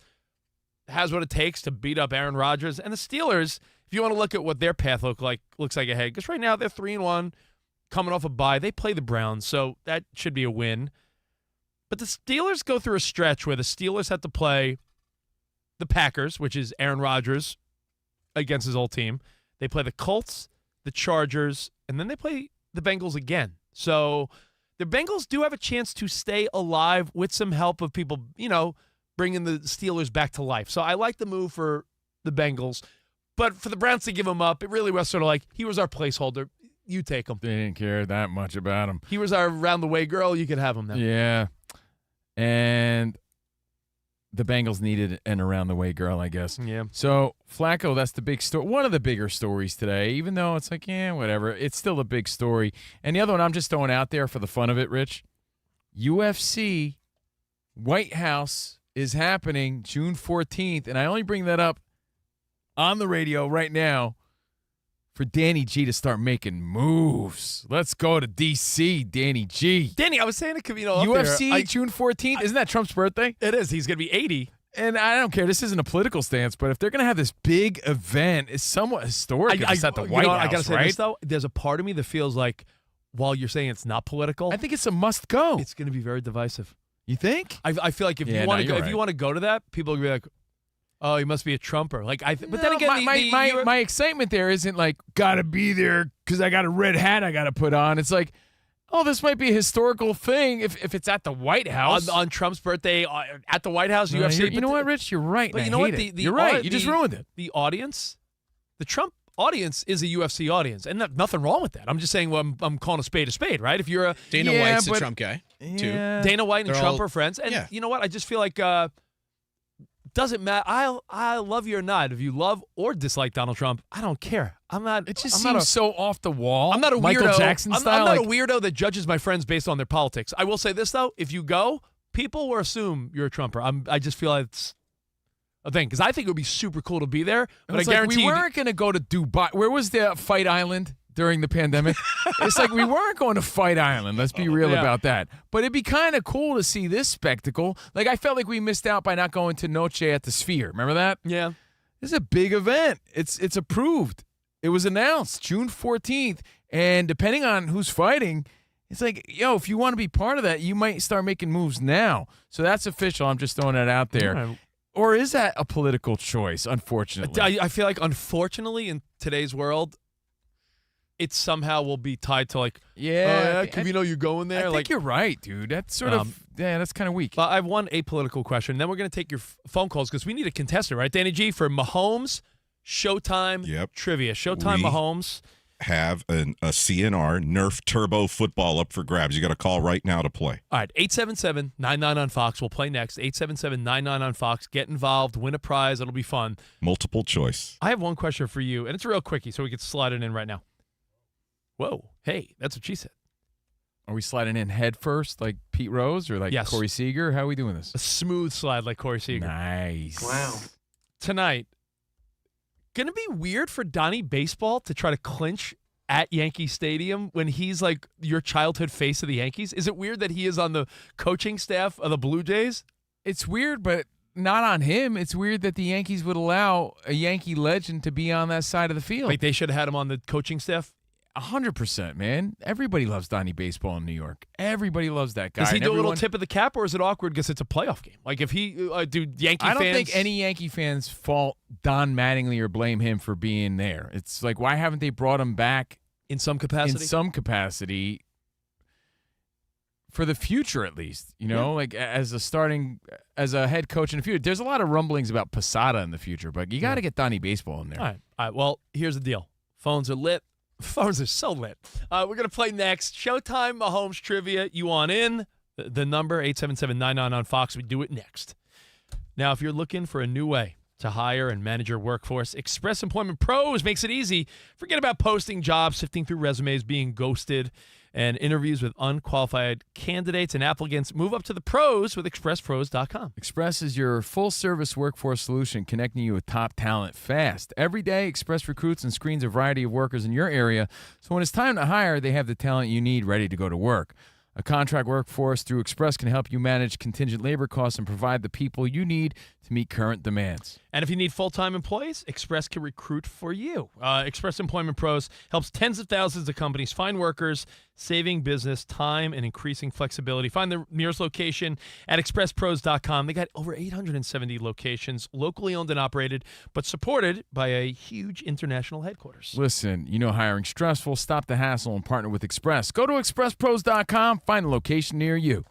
has what it takes to beat up Aaron Rodgers. And the Steelers, if you want to look at what their path looks like ahead, because right now they're 3-1, coming off a bye. They play the Browns, so that should be a win. But the Steelers go through a stretch where the Steelers have to play the Packers, which is Aaron Rodgers against his old team. They play the Colts, the Chargers, and then they play the Bengals again. So the Bengals do have a chance to stay alive with some help of people, bringing the Steelers back to life. So I like the move for the Bengals. But for the Browns to give him up, it really was sort of like, he was our placeholder. You take him. They didn't care that much about him. He was our round-the-way girl. You could have him now. Yeah. And the Bengals needed an around-the-way girl, I guess. Yeah. So, Flacco, that's the big story. One of the bigger stories today, even though it's like, whatever. It's still a big story. And the other one I'm just throwing out there for the fun of it, Rich. UFC White House is happening June 14th, and I only bring that up on the radio right now for Danny G to start making moves. Let's go to D.C., Danny G. Danny, I was saying to Covino UFC June 14th. Isn't that Trump's birthday? It is. He's going to be 80. And I don't care. This isn't a political stance, but if they're going to have this big event, it's somewhat historic. It's at the White House, I got to say right? this, though. There's a part of me that feels like, while you're saying it's not political, I think it's a must go. It's going to be very divisive. You think? I feel like if Yeah, you want to no, go, you're if you right. want to go to that, people will be like, "Oh, he must be a Trumper." Like but then No, again, my excitement there isn't like gotta be there because I got a red hat I gotta put on. It's like, oh, this might be a historical thing if it's at the White House on Trump's birthday at the White House. No, UFC. you know what, Rich? You're right. But and you know I what? hate it. You're right. You just ruined it. The audience, the Trump audience is a UFC audience, and nothing wrong with that. I'm just saying, well, I'm calling a spade, right? If you're a Dana White's a Trump guy, too. Dana White and They're Trump all- are friends, and yeah. you know what? I just feel like doesn't matter. I love you or not. If you love or dislike Donald Trump, I don't care. I'm not. It just I'm seems not so off the wall. I'm not a Michael weirdo. Jackson I'm style. not like, a weirdo that judges my friends based on their politics. I will say this though: if you go, people will assume you're a Trumper. I just feel like it's a thing because I think it would be super cool to be there. But I it's like guarantee we you, weren't going to go to Dubai. Where was the Fight Island during the pandemic? It's like we weren't going to Fight Island. Let's be real Yeah. about that. But it'd be kind of cool to see this spectacle. Like I felt like we missed out by not going to Noche at the Sphere. Remember that? Yeah. This is a big event. It's approved. It was announced June 14th, and depending on who's fighting, it's like, yo, if you want to be part of that, you might start making moves now. So that's official. I'm just throwing that out there. All right. Or is that a political choice, unfortunately? I feel like, unfortunately, in today's world, it somehow will be tied to like, Covino, you going there? I think like, you're right, dude. That's sort of, that's kind of weak. I have one apolitical question. Then we're going to take your phone calls because we need a contestant, right, Danny G, for Mahomes Showtime trivia. Showtime We Mahomes. Have a CNR Nerf Turbo football up for grabs. You got to call right now to play. All right, 877-99 on Fox. We'll play next. 877-99 on Fox. Get involved. Win a prize. It'll be fun. Multiple choice. I have one question for you, and it's a real quickie, so we can slide it in right now. Whoa. Hey, that's what she said. Are we sliding in head first like Pete Rose or like Yes. Corey Seager? How are we doing this? A smooth slide like Corey Seager. Nice. Wow. Tonight, going to be weird for Donnie Baseball to try to clinch at Yankee Stadium when he's like your childhood face of the Yankees? Is it weird that he is on the coaching staff of the Blue Jays? It's weird, but not on him. It's weird that the Yankees would allow a Yankee legend to be on that side of the field. Like they should have had him on the coaching staff? 100%, man. Everybody loves Donnie Baseball in New York. Everybody loves that guy. Does he And do a little everyone- tip of the cap, or is it awkward because it's a playoff game? Like if he, do Yankee I don't fans? think any Yankee fans fault Don Mattingly or blame him for being there. It's like, why haven't they brought him back in some capacity? in some capacity for the future, at least, you know, like as a head coach in the future. There's a lot of rumblings about Posada in the future, but you got to get Donnie Baseball in there. All right. Well, here's the deal. Phones are lit. Phones are so lit. We're going to play next. Showtime Mahomes Trivia. You want in? The number, 877-99 on Fox. We do it next. Now, if you're looking for a new way to hire and manage your workforce, Express Employment Pros makes it easy. Forget about posting jobs, sifting through resumes, being ghosted, and interviews with unqualified candidates and applicants. Move up to the pros with expresspros.com. Express is your full-service workforce solution, connecting you with top talent fast. Every day, Express recruits and screens a variety of workers in your area, so when it's time to hire, they have the talent you need ready to go to work. A contract workforce through Express can help you manage contingent labor costs and provide the people you need to meet current demands. And if you need full-time employees, Express can recruit for you. Express Employment Pros helps tens of thousands of companies find workers, saving business time and increasing flexibility. Find the nearest location at expresspros.com. They got over 870 locations, locally owned and operated, but supported by a huge international headquarters. Listen, you know hiring's stressful. Stop the hassle and partner with Express. Go to expresspros.com. Find a location near you.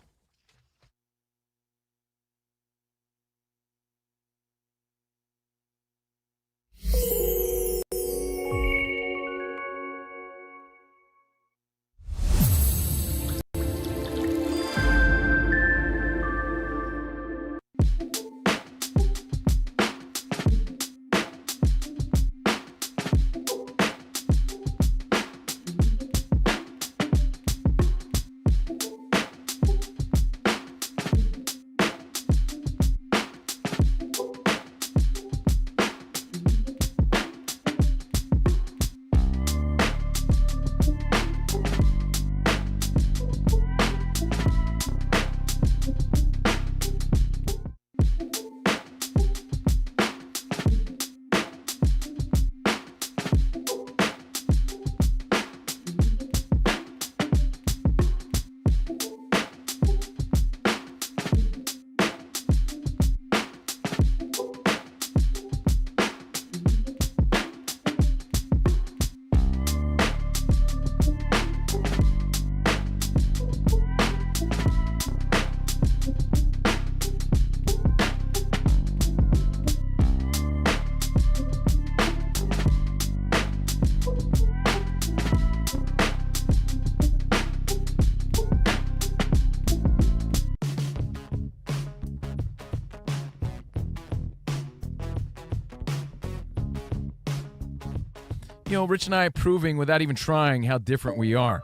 Rich and I proving without even trying how different we are.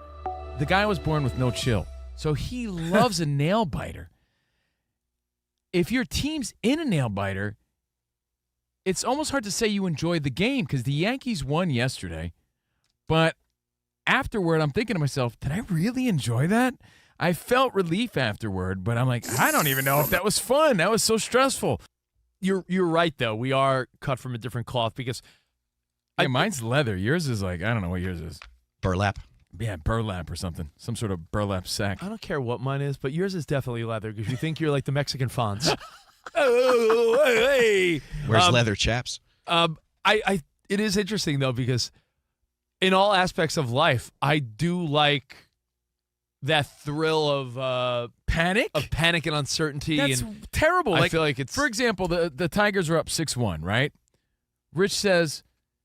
The guy was born with no chill, so he loves a nail biter. If your team's in a nail biter, it's almost hard to say you enjoyed the game because the Yankees won yesterday. But afterward, I'm thinking to myself, did I really enjoy that? I felt relief afterward, but I'm like, I don't even know if that was fun. That was so stressful. You're right, though. We are cut from a different cloth because mine's leather. Yours is like, I don't know what yours is. Burlap. Yeah, burlap or something. Some sort of burlap sack. I don't care what mine is, but yours is definitely leather because you think you're like the Mexican Fonz. Oh, hey. Where's leather, chaps? It is interesting, though, because in all aspects of life, I do like that thrill of panic? Of panic and uncertainty. That's and terrible. I feel like it's... For example, the Tigers are up 6-1, right? Rich says,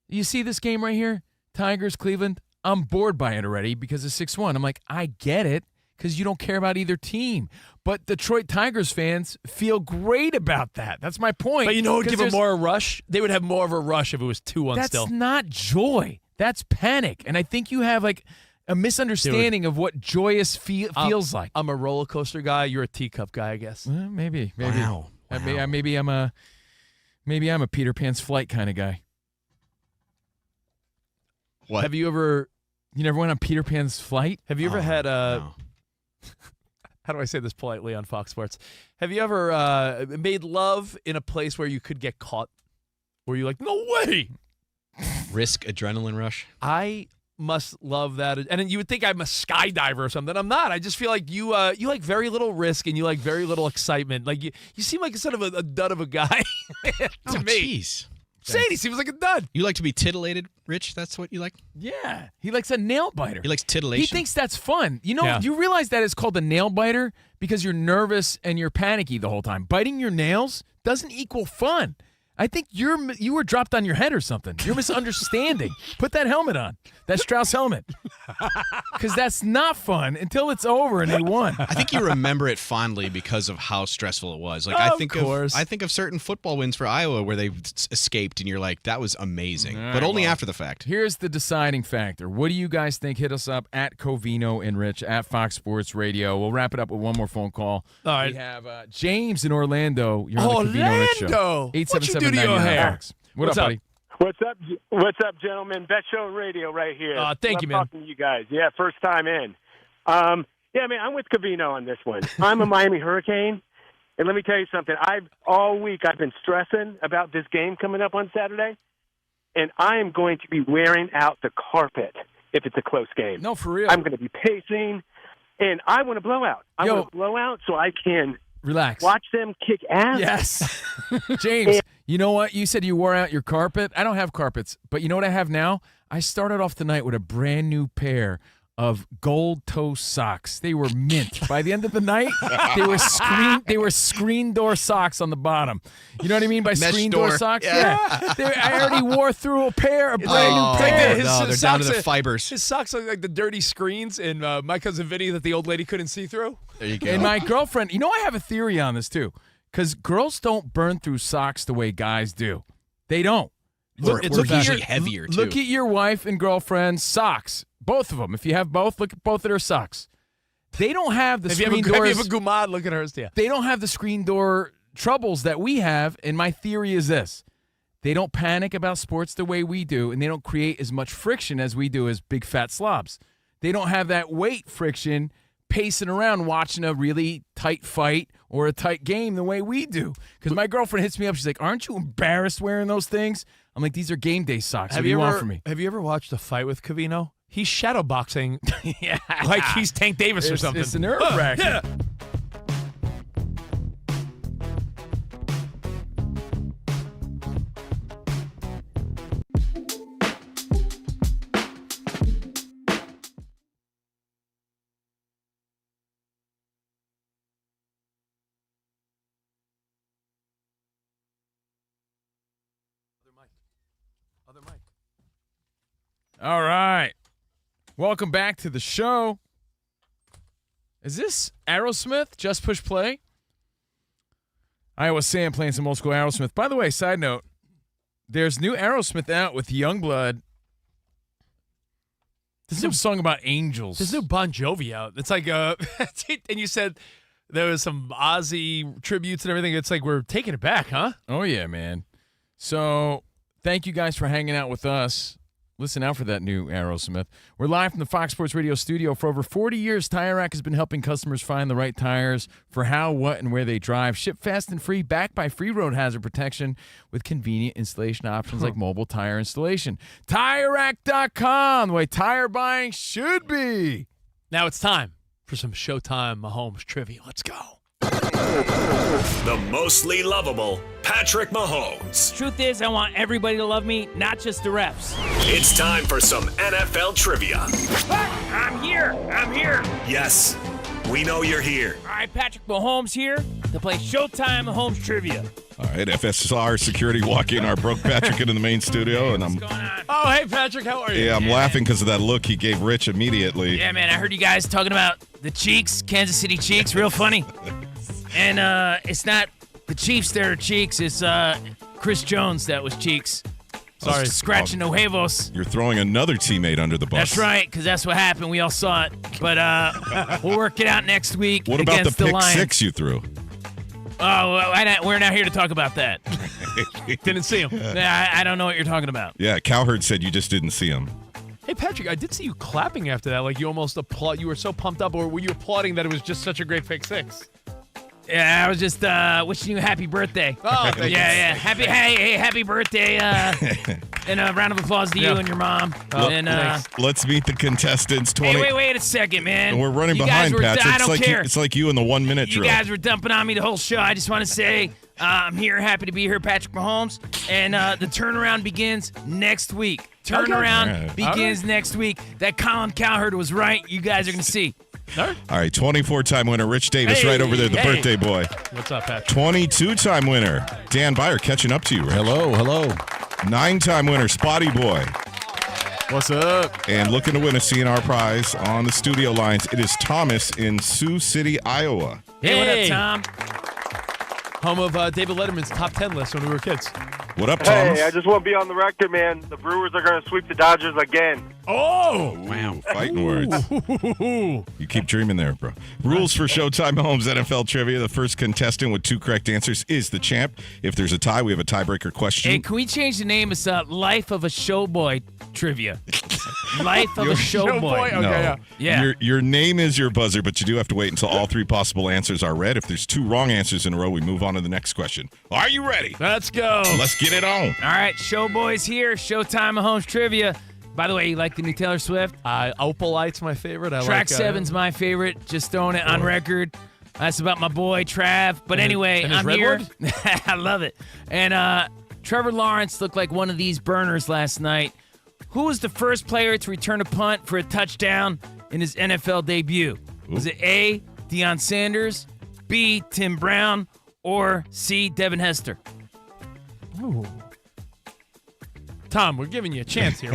you see this game right here? Tigers, Cleveland? I'm bored by it already because it's 6-1. I'm like, I get it because you don't care about either team. But Detroit Tigers fans feel great about that. That's my point. But you know what would give them more a rush? They would have more of a rush if it was 2-1 still. That's not joy. That's panic. And I think you have like a misunderstanding of what joyous feels like. I'm a roller coaster guy. You're a teacup guy, I guess. Maybe. Wow. Maybe I'm a Peter Pan's flight kind of guy. What? Have you ever... You never went on Peter Pan's flight? Have you ever had no. How do I say this politely on Fox Sports? Have you ever made love in a place where you could get caught? Where you're like, no way! Risk adrenaline rush? I must love that. And then you would think I'm a skydiver or something. I'm not. I just feel like you like very little risk and you like very little excitement. Like you seem like sort of a dud of a guy to me. Jeez. Sadie seems like a dud. You like to be titillated, Rich? That's what you like? Yeah. He likes a nail biter. He likes titillation. He thinks that's fun. You know, you realize that it's called a nail biter because you're nervous and you're panicky the whole time. Biting your nails doesn't equal fun. I think you were dropped on your head or something. You're misunderstanding. Put that helmet on, that Strauss helmet, because that's not fun until it's over and they won. I think you remember it fondly because of how stressful it was. Like I think of certain football wins for Iowa where they escaped, and you're like, that was amazing, but only after the fact. Here's the deciding factor. What do you guys think? Hit us up at Covino and Rich at Fox Sports Radio. We'll wrap it up with one more phone call. All right. We have James in Orlando. You're on the Covino and Rich Show. 877 do to your hair? What's up, buddy? What's up, gentlemen? Best show on radio right here. Thank you, man. Talking to you guys. Yeah, first time in. Yeah, man, I'm with Covino on this one. I'm a Miami Hurricane, and let me tell you something. All week I've been stressing about this game coming up on Saturday, and I am going to be wearing out the carpet if it's a close game. No, for real. I'm going to be pacing, and I want to blow out. I want to blow out so I can relax. Watch them kick ass. Yes. James, you know what? You said you wore out your carpet. I don't have carpets, but you know what I have now? I started off the night with a brand new pair of gold toe socks. They were mint. By the end of the night, they were screen door socks on the bottom. You know what I mean by screen door socks? Yeah. I already wore through a brand new pair. They're down to the fibers. His socks look like the dirty screens in My Cousin Vinny that the old lady couldn't see through. There you go. And my girlfriend, I have a theory on this too, because girls don't burn through socks the way guys do. They don't. We're usually heavier too. Look at your wife and girlfriend's socks. Both of them. If you have both, look at both of their socks. They don't have the screen doors. If you have a gumad, look at hers. Yeah. They don't have the screen door troubles that we have. And my theory is this. They don't panic about sports the way we do, and they don't create as much friction as we do as big fat slobs. They don't have that weight friction pacing around watching a really tight fight or a tight game the way we do. Because my girlfriend hits me up. She's like, aren't you embarrassed wearing those things? I'm like, these are game day socks. What do you want from me? Have you ever watched a fight with Covino? He's shadowboxing like he's Tank Davis or something. It's an nerve-wracking. Yeah. Other mic. All right. Welcome back to the show. Is this Aerosmith? Just push play? Iowa Sam playing some old school Aerosmith. By the way, side note, there's new Aerosmith out with Youngblood This is a song about angels. There's new Bon Jovi out. It's like, and you said there was some Ozzy tributes and everything. It's like we're taking it back, huh? Oh, yeah, man. So thank you guys for hanging out with us. Listen out for that new Aerosmith. We're live from the Fox Sports Radio studio. For over 40 years, Tire Rack has been helping customers find the right tires for how, what, and where they drive. Ship fast and free, backed by free road hazard protection with convenient installation options like mobile tire installation. TireRack.com, the way tire buying should be. Now it's time for some Showtime Mahomes trivia. Let's go. The mostly lovable Patrick Mahomes. Truth is, I want everybody to love me, not just the refs. It's time for some NFL trivia. I'm here. Yes, we know you're here. All right, Patrick Mahomes here to play Showtime Mahomes trivia. All right, FSR security walk in. Our broke Patrick into the main studio, and I'm Oh, hey, Patrick, how are you? I'm laughing because of that look he gave Rich immediately. Yeah, man, I heard you guys talking about the Cheeks, Kansas City Cheeks, real funny. And it's not the Chiefs that are Cheeks, it's Chris Jones that was Cheeks. Sorry. Scratching the huevos. You're throwing another teammate under the bus. That's right, because that's what happened. We all saw it. But we'll work it out next week. What about the against pick Lions. six you threw? Oh, we're not here to talk about that. Didn't see him. I don't know what you're talking about. Yeah, Cowherd said you just didn't see him. Hey, Patrick, I did see you clapping after that. Like you almost applaud. You were so pumped up, or were you applauding that it was just such a great pick six? Yeah, I was just wishing you a happy birthday. Oh, thank you. Yeah. Happy birthday. And a round of applause to you and your mom. Let's meet the contestants. Wait a second, man. We're running you behind, guys were, Patrick. I don't care. It's like you in the 1 minute drill. You guys were dumping on me the whole show. I just want to say I'm here, happy to be here, Patrick Mahomes. And the turnaround begins next week. Turnaround begins next week. That Colin Cowherd was right. You guys are going to see. All right, 24-time winner Rich Davis right over there, the birthday boy. What's up, Patrick? 22-time winner Dan Byer catching up to you, Rich. Hello. 9-time winner Spotty Boy. What's up? And looking to win a CNR prize on the studio lines, it is Thomas in Sioux City, Iowa. Hey, what up, Tom? Home of David Letterman's top 10 list when we were kids. What up, Thomas? Hey, I just want to be on the record, man. The Brewers are going to sweep the Dodgers again. Oh! Wow. Fighting words. You keep dreaming there, bro. Rules for Showtime Mahomes NFL Trivia. The first contestant with 2 correct answers is the champ. If there's a tie, we have a tiebreaker question. Hey, can we change the name? It's Life of a Showboy trivia. Life of a Showboy. Okay, yeah. Your name is your buzzer, but you do have to wait until all 3 possible answers are read. If there's 2 wrong answers in a row, we move on to the next question. Are you ready? Let's go. Let's get it on. All right, Showboy's here. Showtime Mahomes trivia. By the way, you like the new Taylor Swift? Opalite's my favorite. Track 7's my favorite. Just throwing it on record. That's about my boy, Trav. But anyway, I'm here. I love it. And Trevor Lawrence looked like one of these burners last night. Who was the first player to return a punt for a touchdown in his NFL debut? Was it A, Deion Sanders, B, Tim Brown, or C, Devin Hester? Ooh. Tom, we're giving you a chance here.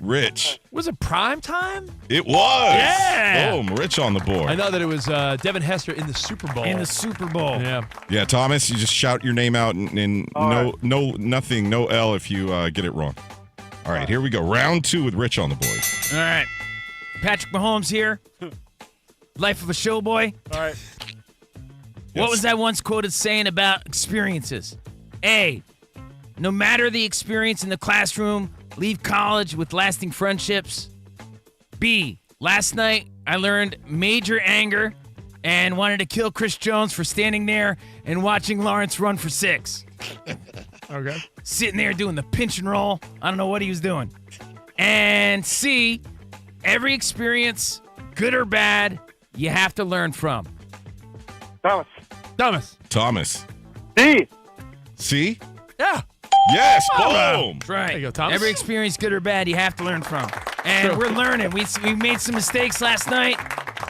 Rich. Was it prime time? It was. Yeah. Boom. Rich on the board. I know that it was Devin Hester in the Super Bowl. Yeah. Yeah, Thomas, you just shout your name out and no L if you get it wrong. All right, here we go. Round 2 with Rich on the board. All right. Patrick Mahomes here. Life of a Showboy. All right. What was that once quoted saying about experiences? A, no matter the experience in the classroom, leave college with lasting friendships. B, last night I learned major anger and wanted to kill Chris Jones for standing there and watching Lawrence run for 6. Okay. Sitting there doing the pinch and roll. I don't know what he was doing. And C, every experience, good or bad, you have to learn from. Thomas. C? Yeah. Yes. Boom. That's right. There you go, Thomas. Every experience, good or bad, you have to learn from. And we're learning. We made some mistakes last night,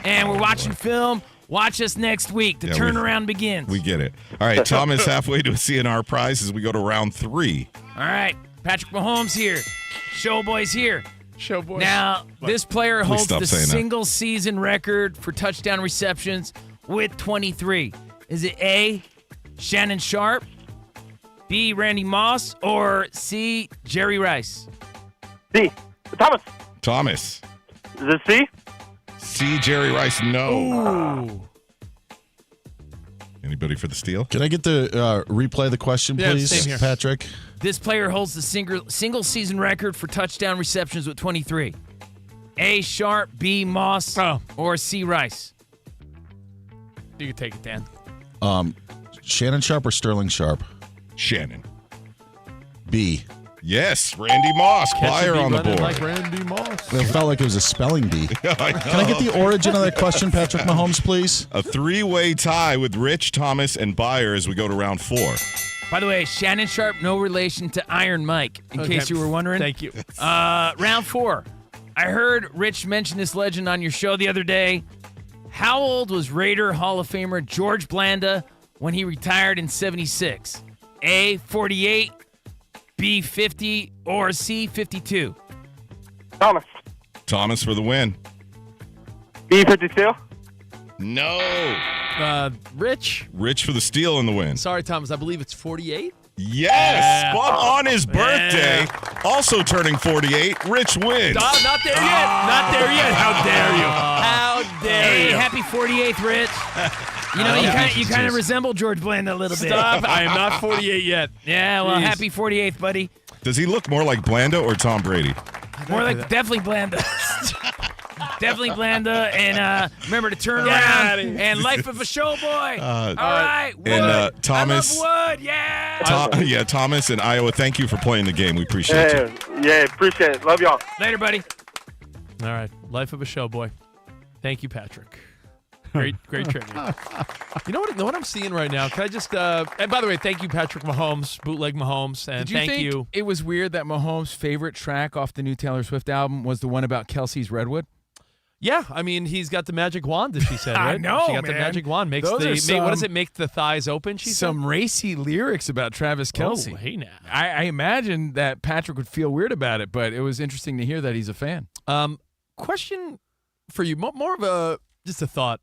and we're watching film. Watch us next week. The turnaround begins. We get it. All right, Thomas halfway to a CNR prize as we go to round 3. All right, Patrick Mahomes here. Showboy's here. Showboy. Now, this player Please holds stop the saying that. single-season record for touchdown receptions with 23. Is it A, Shannon Sharp, B, Randy Moss, or C, Jerry Rice? D, Thomas. Thomas. Is it C? C. Jerry Rice. No. Ooh. Anybody for the steal? Can I get the replay the question, Yeah, please, same here. Patrick? This player holds the single season record for touchdown receptions with 23. A. Sharp, B. Moss, or C. Rice. You can take it, Dan. Shannon Sharp or Sterling Sharp? Shannon. B. Yes, Randy Moss, Byer on the board. Like Randy Moss. It felt like it was a spelling bee. Can I get the origin of that question, Patrick Mahomes, please? A 3-way tie with Rich, Thomas, and Byer as we go to round 4. By the way, Shannon Sharp, no relation to Iron Mike, in case you were wondering. Thank you. Round 4. I heard Rich mention this legend on your show the other day. How old was Raider Hall of Famer George Blanda when he retired in 76? A, 48, B, 50, or C, 52? Thomas. Thomas for the win. B 52. No. Rich. Rich for the steal and the win. Sorry, Thomas. I believe it's 48. Yes. But on his birthday, also turning 48, Rich wins. Not there yet. Not there yet. How dare you? How dare Hey, you? happy 48th, Rich. You know, you kind of resemble George Blanda a little bit. Stop. I am not 48 yet. Yeah, well, Jeez. happy 48th, buddy. Does he look more like Blanda or Tom Brady? More like definitely Blanda. Definitely Blanda. And remember to turn around. And Life of a Showboy. All right. Wood. And Thomas. I love Wood. Yeah. Thomas and Iowa, thank you for playing the game. We appreciate you. Yeah, appreciate it. Love y'all. Later, buddy. All right. Life of a Showboy. Thank you, Patrick. Great trivia. You know what I'm seeing right now? Can I just and by the way, thank you, Patrick Mahomes, Bootleg Mahomes, and Did you thank think you. it was weird that Mahomes' favorite track off the new Taylor Swift album was the one about Kelsey's Redwood? Yeah, I mean he's got the magic wand, as she said, right? I know, She got the man. magic wand. Makes Those are what does some- it make the thighs open? She Some racy lyrics about Travis Kelce. Oh, hey now. I imagine that Patrick would feel weird about it, but it was interesting to hear that he's a fan. Question for you, more of a just a thought.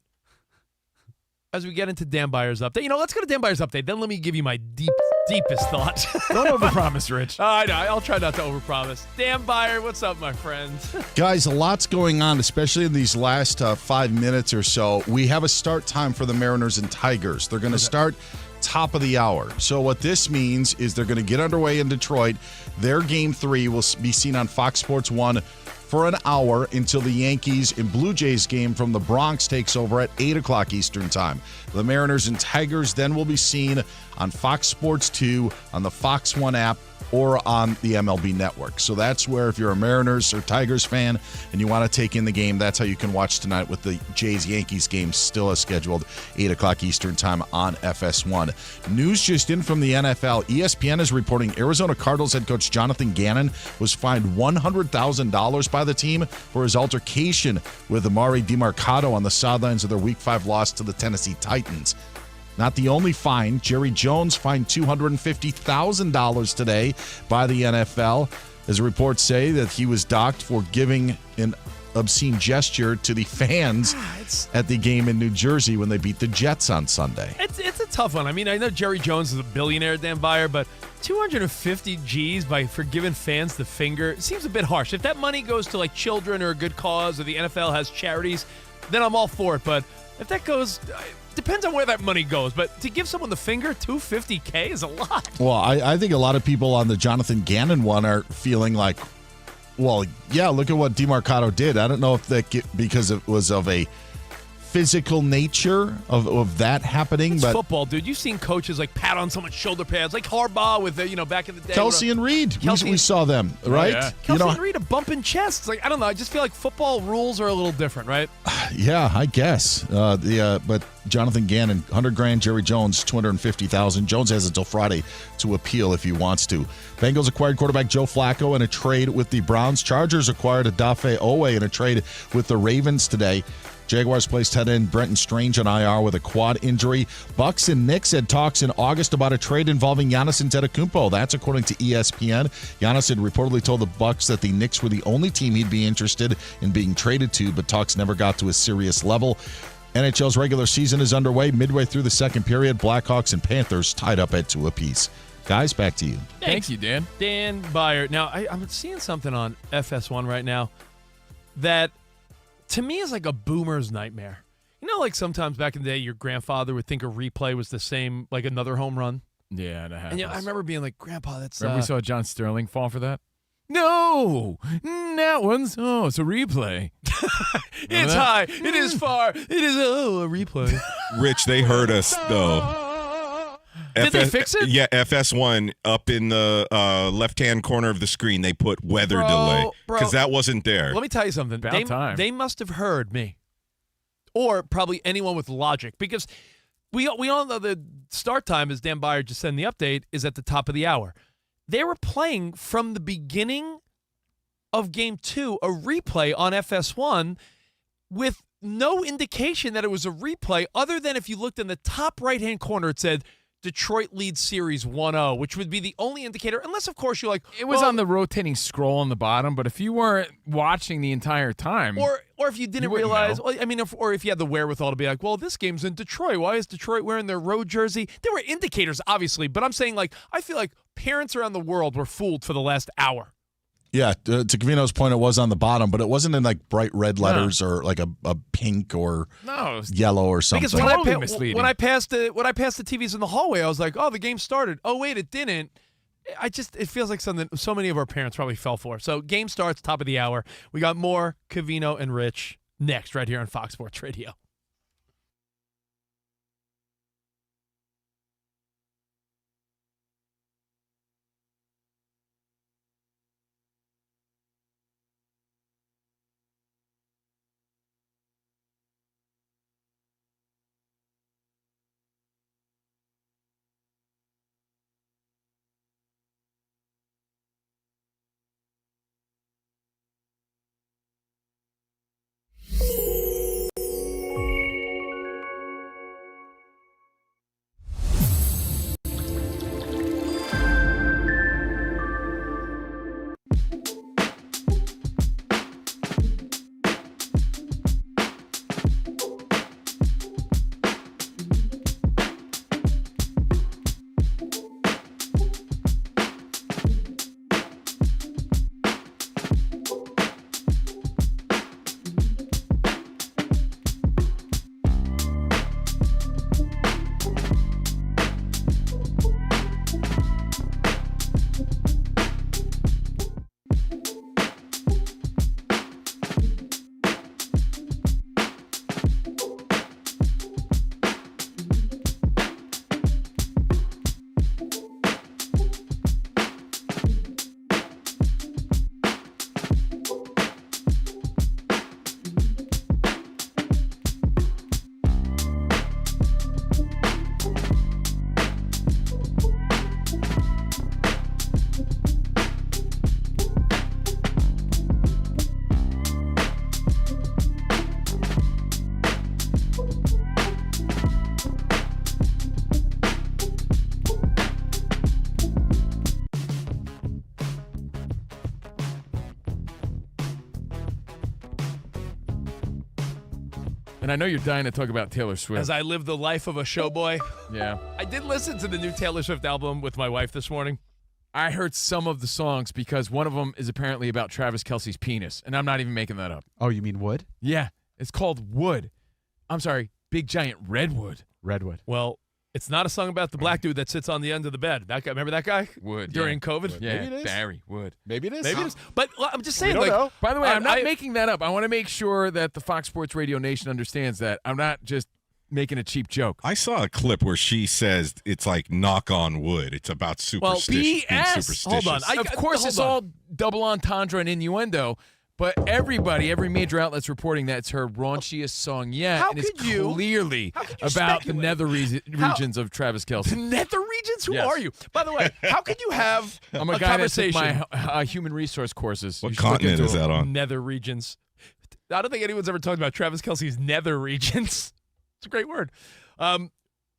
As we get into Dan Byer's update, let's go to Dan Byer's update. Then let me give you my deepest thought. Don't overpromise, Rich. I know. I'll try not to overpromise. Dan Byer, what's up, my friend? Guys, a lot's going on, especially in these last 5 minutes or so. We have a start time for the Mariners and Tigers. They're going to start top of the hour. So what this means is they're going to get underway in Detroit. Their Game 3 will be seen on Fox Sports 1 for an hour until the Yankees and Blue Jays game from the Bronx takes over at 8 o'clock Eastern Time. The Mariners and Tigers then will be seen on Fox Sports 2, on the Fox 1 app, or on the MLB Network. So that's where, if you're a Mariners or Tigers fan and you want to take in the game, that's how you can watch tonight with the Jays-Yankees game still as scheduled, 8 o'clock Eastern Time on FS1. News just in from the NFL. ESPN is reporting Arizona Cardinals head coach Jonathan Gannon was fined $100,000 by the team for his altercation with Amari DiMercato on the sidelines of their Week 5 loss to the Tennessee Titans. Not the only fine. Jerry Jones fined $250,000 today by the NFL, as reports say that he was docked for giving an obscene gesture to the fans at the game in New Jersey when they beat the Jets on Sunday. It's a tough one. I mean, I know Jerry Jones is a billionaire, Dan Byer, but 250 G's for giving fans the finger seems a bit harsh. If that money goes to like children or a good cause, or the NFL has charities, then I'm all for it. But if that goes, depends on where that money goes. But to give someone the finger, $250K is a lot. Well, I think a lot of people on the Jonathan Gannon one are feeling like, well, yeah, look at what DiMercato did. I don't know if that because it was of a physical nature of that happening, It's but football, dude. You've seen coaches like pat on someone's shoulder pads, like Harbaugh with back in the day. Kelsey and Reed, we saw them, right? Yeah. Kelsey and Reed, a bump in chests. Like, I don't know. I just feel like football rules are a little different, right? Yeah, I guess. But Jonathan Gannon, $100,000. Jerry Jones, $250,000. Jones has until Friday to appeal if he wants to. Bengals acquired quarterback Joe Flacco in a trade with the Browns. Chargers acquired Odafe Owe in a trade with the Ravens today. Jaguars placed tight end Brenton Strange on IR with a quad injury. Bucks and Knicks had talks in August about a trade involving Giannis Antetokounmpo. That's according to ESPN. Giannis had reportedly told the Bucks that the Knicks were the only team he'd be interested in being traded to, but talks never got to a serious level. NHL's regular season is underway. Midway through the second period, Blackhawks and Panthers tied up at 2 apiece. Guys, back to you. Thank you, Dan. Dan Byer. Now, I'm seeing something on FS1 right now. that to me is like a boomer's nightmare. You know, like sometimes back in the day, your grandfather would think a replay was the same, like another home run. Yeah, that happens. And I remember being like, Grandpa, that's. Remember we saw John Sterling fall for that? No, that one's it's a replay. It's high. It is far. It is a replay. Rich, they heard us though. Did they fix it? Yeah, FS1 up in the left-hand corner of the screen. They put weather delay because that wasn't there. Let me tell you something. They must have heard me, or probably anyone with logic, because we all know the start time, as Dan Byer just said in the update, is at the top of the hour. They were playing from the beginning of Game 2 a replay on FS1 with no indication that it was a replay other than if you looked in the top right-hand corner, it said Detroit leads series 1-0, which would be the only indicator, unless, of course, you're like... It was on the rotating scroll on the bottom, but if you weren't watching the entire time... Or if you didn't realize... Well, I mean, or if you had the wherewithal to be like, well, this game's in Detroit. Why is Detroit wearing their road jersey? There were indicators, obviously, but I'm saying, like, I feel like parents around the world were fooled for the last hour. Yeah, to Covino's point, it was on the bottom, but it wasn't in like bright red letters or like a pink or yellow or something. Because when I passed the TVs in the hallway, I was like, "Oh, the game started." Oh, wait, it didn't. It feels like something so many of our parents probably fell for. So game starts, top of the hour. We got more Covino and Rich next, right here on Fox Sports Radio. And I know you're dying to talk about Taylor Swift. As I live the life of a showboy. Yeah. I did listen to the new Taylor Swift album with my wife this morning. I heard some of the songs because one of them is apparently about Travis Kelce's penis, and I'm not even making that up. Oh, you mean Wood? Yeah. It's called Wood. I'm sorry, Big Giant Redwood. Redwood. Well, it's not a song about the black dude that sits on the end of the bed. That guy, remember that guy? Wood. During COVID? Yeah, Maybe it is. Barry Wood. Maybe it is. Maybe it is. But I'm just saying, We don't know. By the way, I'm not making that up. I want to make sure that the Fox Sports Radio Nation understands that. I'm not just making a cheap joke. I saw a clip where she says it's like knock on wood. It's about superstition. Being superstitious. Hold on. Of course, it's all double entendre and innuendo. But every major outlet's reporting that it's her raunchiest song yet. How and it's could you- clearly how could you about the speculate? nether regions of Travis Kelce. The nether regions? Who Yes. are you? By the way, how could you have I'm a guy that took conversation? my human resource courses. What You should look continent into is them. that on? Nether regions. I don't think anyone's ever talked about Travis Kelce's nether regions. It's a great word.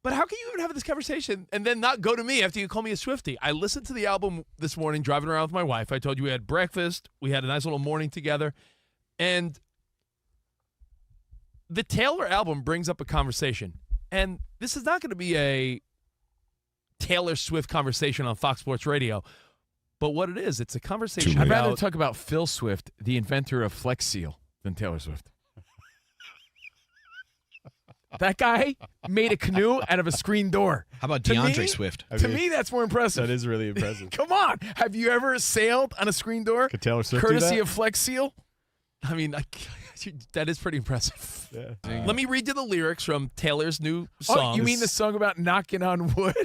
But how can you even have this conversation and then not go to me after you call me a Swiftie? I listened to the album this morning driving around with my wife. I told you we had breakfast. We had a nice little morning together. And the Taylor album brings up a conversation. And this is not going to be a Taylor Swift conversation on Fox Sports Radio. But what it is, it's a conversation I'd about... rather talk about Phil Swift, the inventor of Flex Seal. than Taylor Swift. That guy made a canoe out of a screen door. How about To DeAndre me- Swift? To me, that's more impressive. That is really impressive. Come on. Have you ever sailed on a screen door? Could Taylor Swift do courtesy that? of Flex Seal? I mean, that is pretty impressive. Yeah. Let me read you the lyrics from Taylor's new song. Oh, you mean the song about knocking on wood?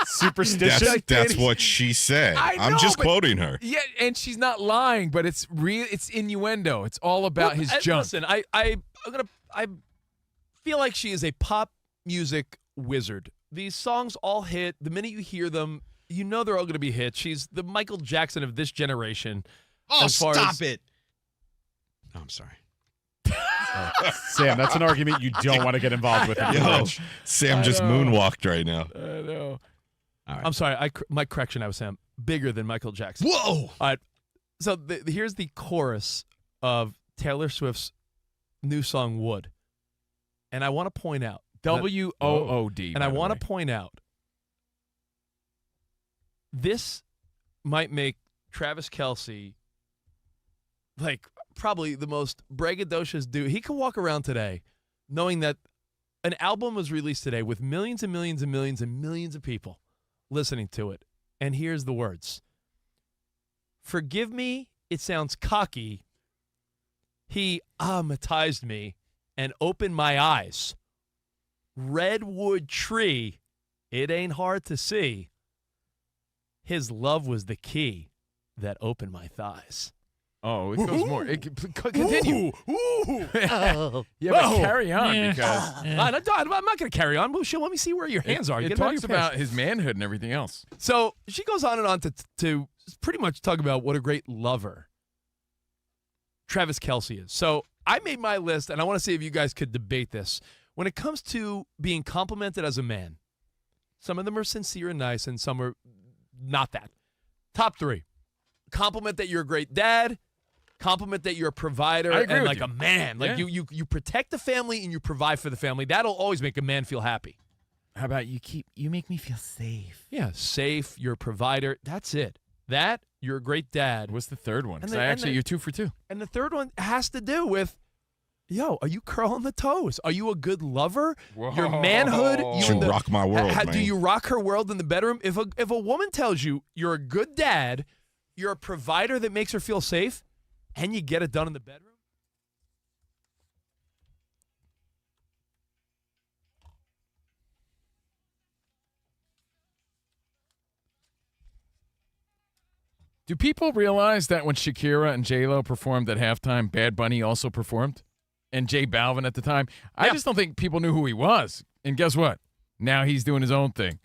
Superstition? That's what she said. I'm just but- quoting her. Yeah, and she's not lying, but it's real. It's innuendo. It's all about his junk. Listen, I feel like she is a pop music wizard. These songs all hit. The minute you hear them, you know they're all going to be hits. She's the Michael Jackson of this generation. Oh, as far stop as- it. Oh, I'm sorry. Sam, that's an argument you don't want to get involved with. Yo, Sam just moonwalked right now. I know. All right. I'm sorry. My correction, I was Sam. Bigger than Michael Jackson. Whoa. All right. So here's the chorus of Taylor Swift's new song, Wood. And I want to point out. WOOD. And I want to point out. This might make Travis Kelce like probably the most braggadocious dude. He could walk around today knowing that an album was released today with millions and millions and millions and millions of people listening to it. And here's the words. Forgive me, it sounds cocky. He hypnotized me and opened my eyes. Redwood tree, it ain't hard to see. His love was the key that opened my thighs. Oh, it goes more. Continue. Ooh. Yeah, but carry on because I'm not going to carry on. Well, let me see where your hands are. it Get them out of talks your about pants. his manhood and everything else. So she goes on and on to pretty much talk about what a great lover Travis Kelce is. So I made my list, and I want to see if you guys could debate this. When it comes to being complimented as a man, some of them are sincere and nice, and some are not that. Top 3. Compliment that you're a great dad. Compliment that you're a provider I agree and with like you. a man. Like Yeah. you protect the family and you provide for the family. That'll always make a man feel happy. How about you make me feel safe? Yeah, safe, you're a provider. That's it. That, you're a great dad. What's the third one? 'Cause And the- and the- you're 2 for 2. And the third one has to do with, are you curling the toes? Are you a good lover? Your manhood. She rock my world, Do man. you rock her world in the bedroom? If a woman tells you you're a good dad, you're a provider that makes her feel safe, and you get it done in the bedroom. Do people realize that when Shakira and J-Lo performed at halftime, Bad Bunny also performed? And J Balvin at the time? I just don't think people knew who he was. And guess what? Now he's doing his own thing.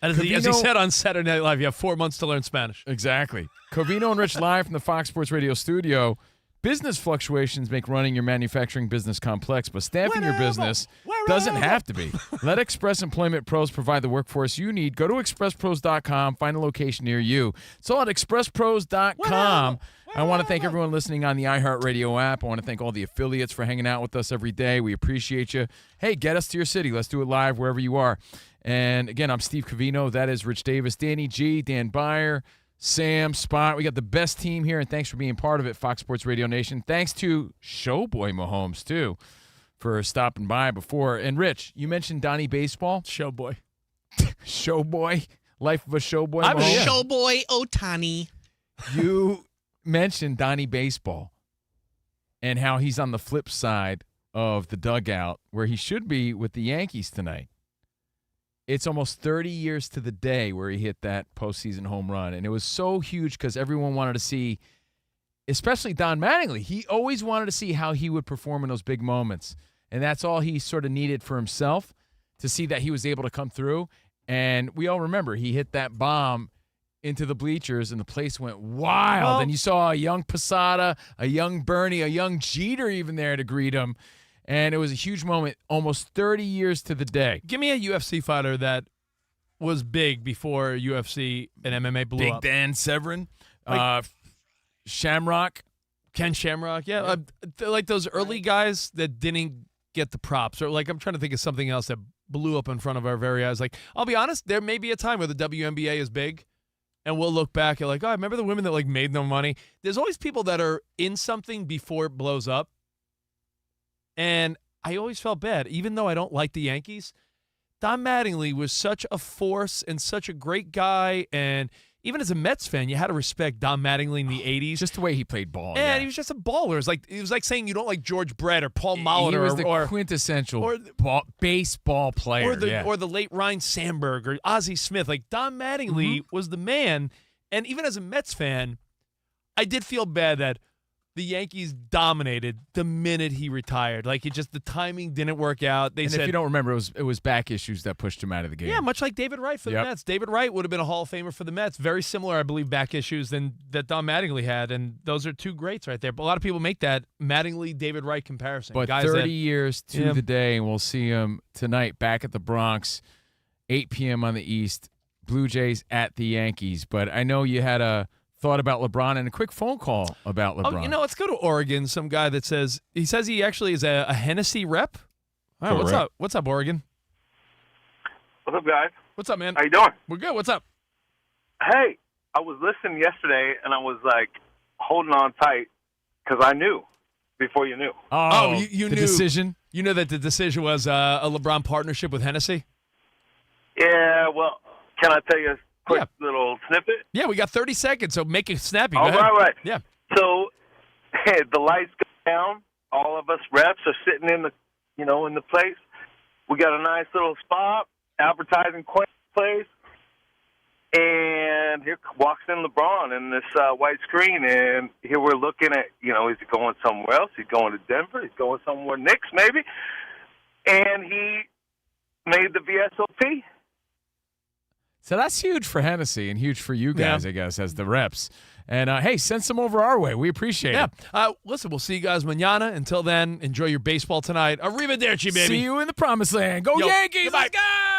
As he Covino- said on Saturday Night Live, you have 4 months to learn Spanish. Exactly. Covino and Rich live from the Fox Sports Radio studio. Business fluctuations make running your manufacturing business complex, but staffing your business doesn't have to be. Let Express Employment Pros provide the workforce you need. Go to expresspros.com, find a location near you. It's all at expresspros.com. I want to thank everyone listening on the iHeartRadio app. I want to thank all the affiliates for hanging out with us every day. We appreciate you. Hey, get us to your city. Let's do it live wherever you are. And again, I'm Steve Covino. That is Rich Davis, Danny G, Dan Byer, Sam, Spot. We got the best team here, and thanks for being part of it, Fox Sports Radio Nation. Thanks to Showboy Mahomes, too, for stopping by before. And, Rich, you mentioned Donnie Baseball. Showboy. Showboy. Life of a Showboy I'm a Mahomes. Showboy Otani. You mentioned Donnie Baseball and how he's on the flip side of the dugout where he should be with the Yankees tonight. It's almost 30 years to the day where he hit that postseason home run. And it was so huge because everyone wanted to see, especially Don Mattingly, he always wanted to see how he would perform in those big moments. And that's all he sort of needed for himself to see that he was able to come through. And we all remember he hit that bomb into the bleachers and the place went wild. Well, and you saw a young Posada, a young Bernie, a young Jeter even there to greet him. And it was a huge moment, almost 30 years to the day. Give me a UFC fighter that was big before UFC and MMA blew Big up. Dan Severn, Like- Shamrock. Ken Shamrock, yeah. Like those early guys that didn't get the props. Or like I'm trying to think of something else that blew up in front of our very eyes. Like, I'll be honest, there may be a time where the WNBA is big. And we'll look back at like, oh, I remember the women that like made no money. There's always people that are in something before it blows up. And I always felt bad, even though I don't like the Yankees. Don Mattingly was such a force and such a great guy, and even as a Mets fan, you had to respect Don Mattingly in the 80s. Just the way he played ball. And he was just a baller. It was like saying you don't like George Brett or Paul Molitor. He was the quintessential baseball player. Or the late Ryne Sandberg or Ozzie Smith. Like, Don Mattingly was the man. And even as a Mets fan, I did feel bad that the Yankees dominated the minute he retired. Like, the timing didn't work out. They said, if you don't remember, it was back issues that pushed him out of the game. Yeah, much like David Wright for the Mets. David Wright would have been a Hall of Famer for the Mets. Very similar, I believe, back issues that Don Mattingly had. And those are two greats right there. But a lot of people make that Mattingly-David Wright comparison. But Guys 30 years to the day, and we'll see him tonight back at the Bronx, 8 p.m. on the East. Blue Jays at the Yankees. But I know you had a thought about LeBron and a quick phone call about LeBron. Let's go to Oregon. Some guy that says he actually is a Hennessy rep. All right, what's up? What's up, Oregon? What's up, guys? What's up, man? How you doing? We're good. What's up? Hey, I was listening yesterday, and I was like holding on tight because I knew before you knew. Oh, you the knew decision? You know that the decision was a LeBron partnership with Hennessy? Yeah. Well, can I tell you a quick little snippet? Yeah, we got 30 seconds, so make it snappy. All Go ahead. right. Yeah. So the lights go down. All of us reps are sitting in the place. We got a nice little spot, advertising place, and here walks in LeBron in this white screen, and here we're looking at, is he going somewhere else? He's going to Denver. He's going somewhere Knicks maybe, and he made the VSOP. So that's huge for Hennessy and huge for you guys, I guess, as the reps. And, hey, send some over our way. We appreciate it. Listen, we'll see you guys mañana. Until then, enjoy your baseball tonight. Arrivederci, baby. See you in the promised land. Go Yankees. Goodbye. Let's go!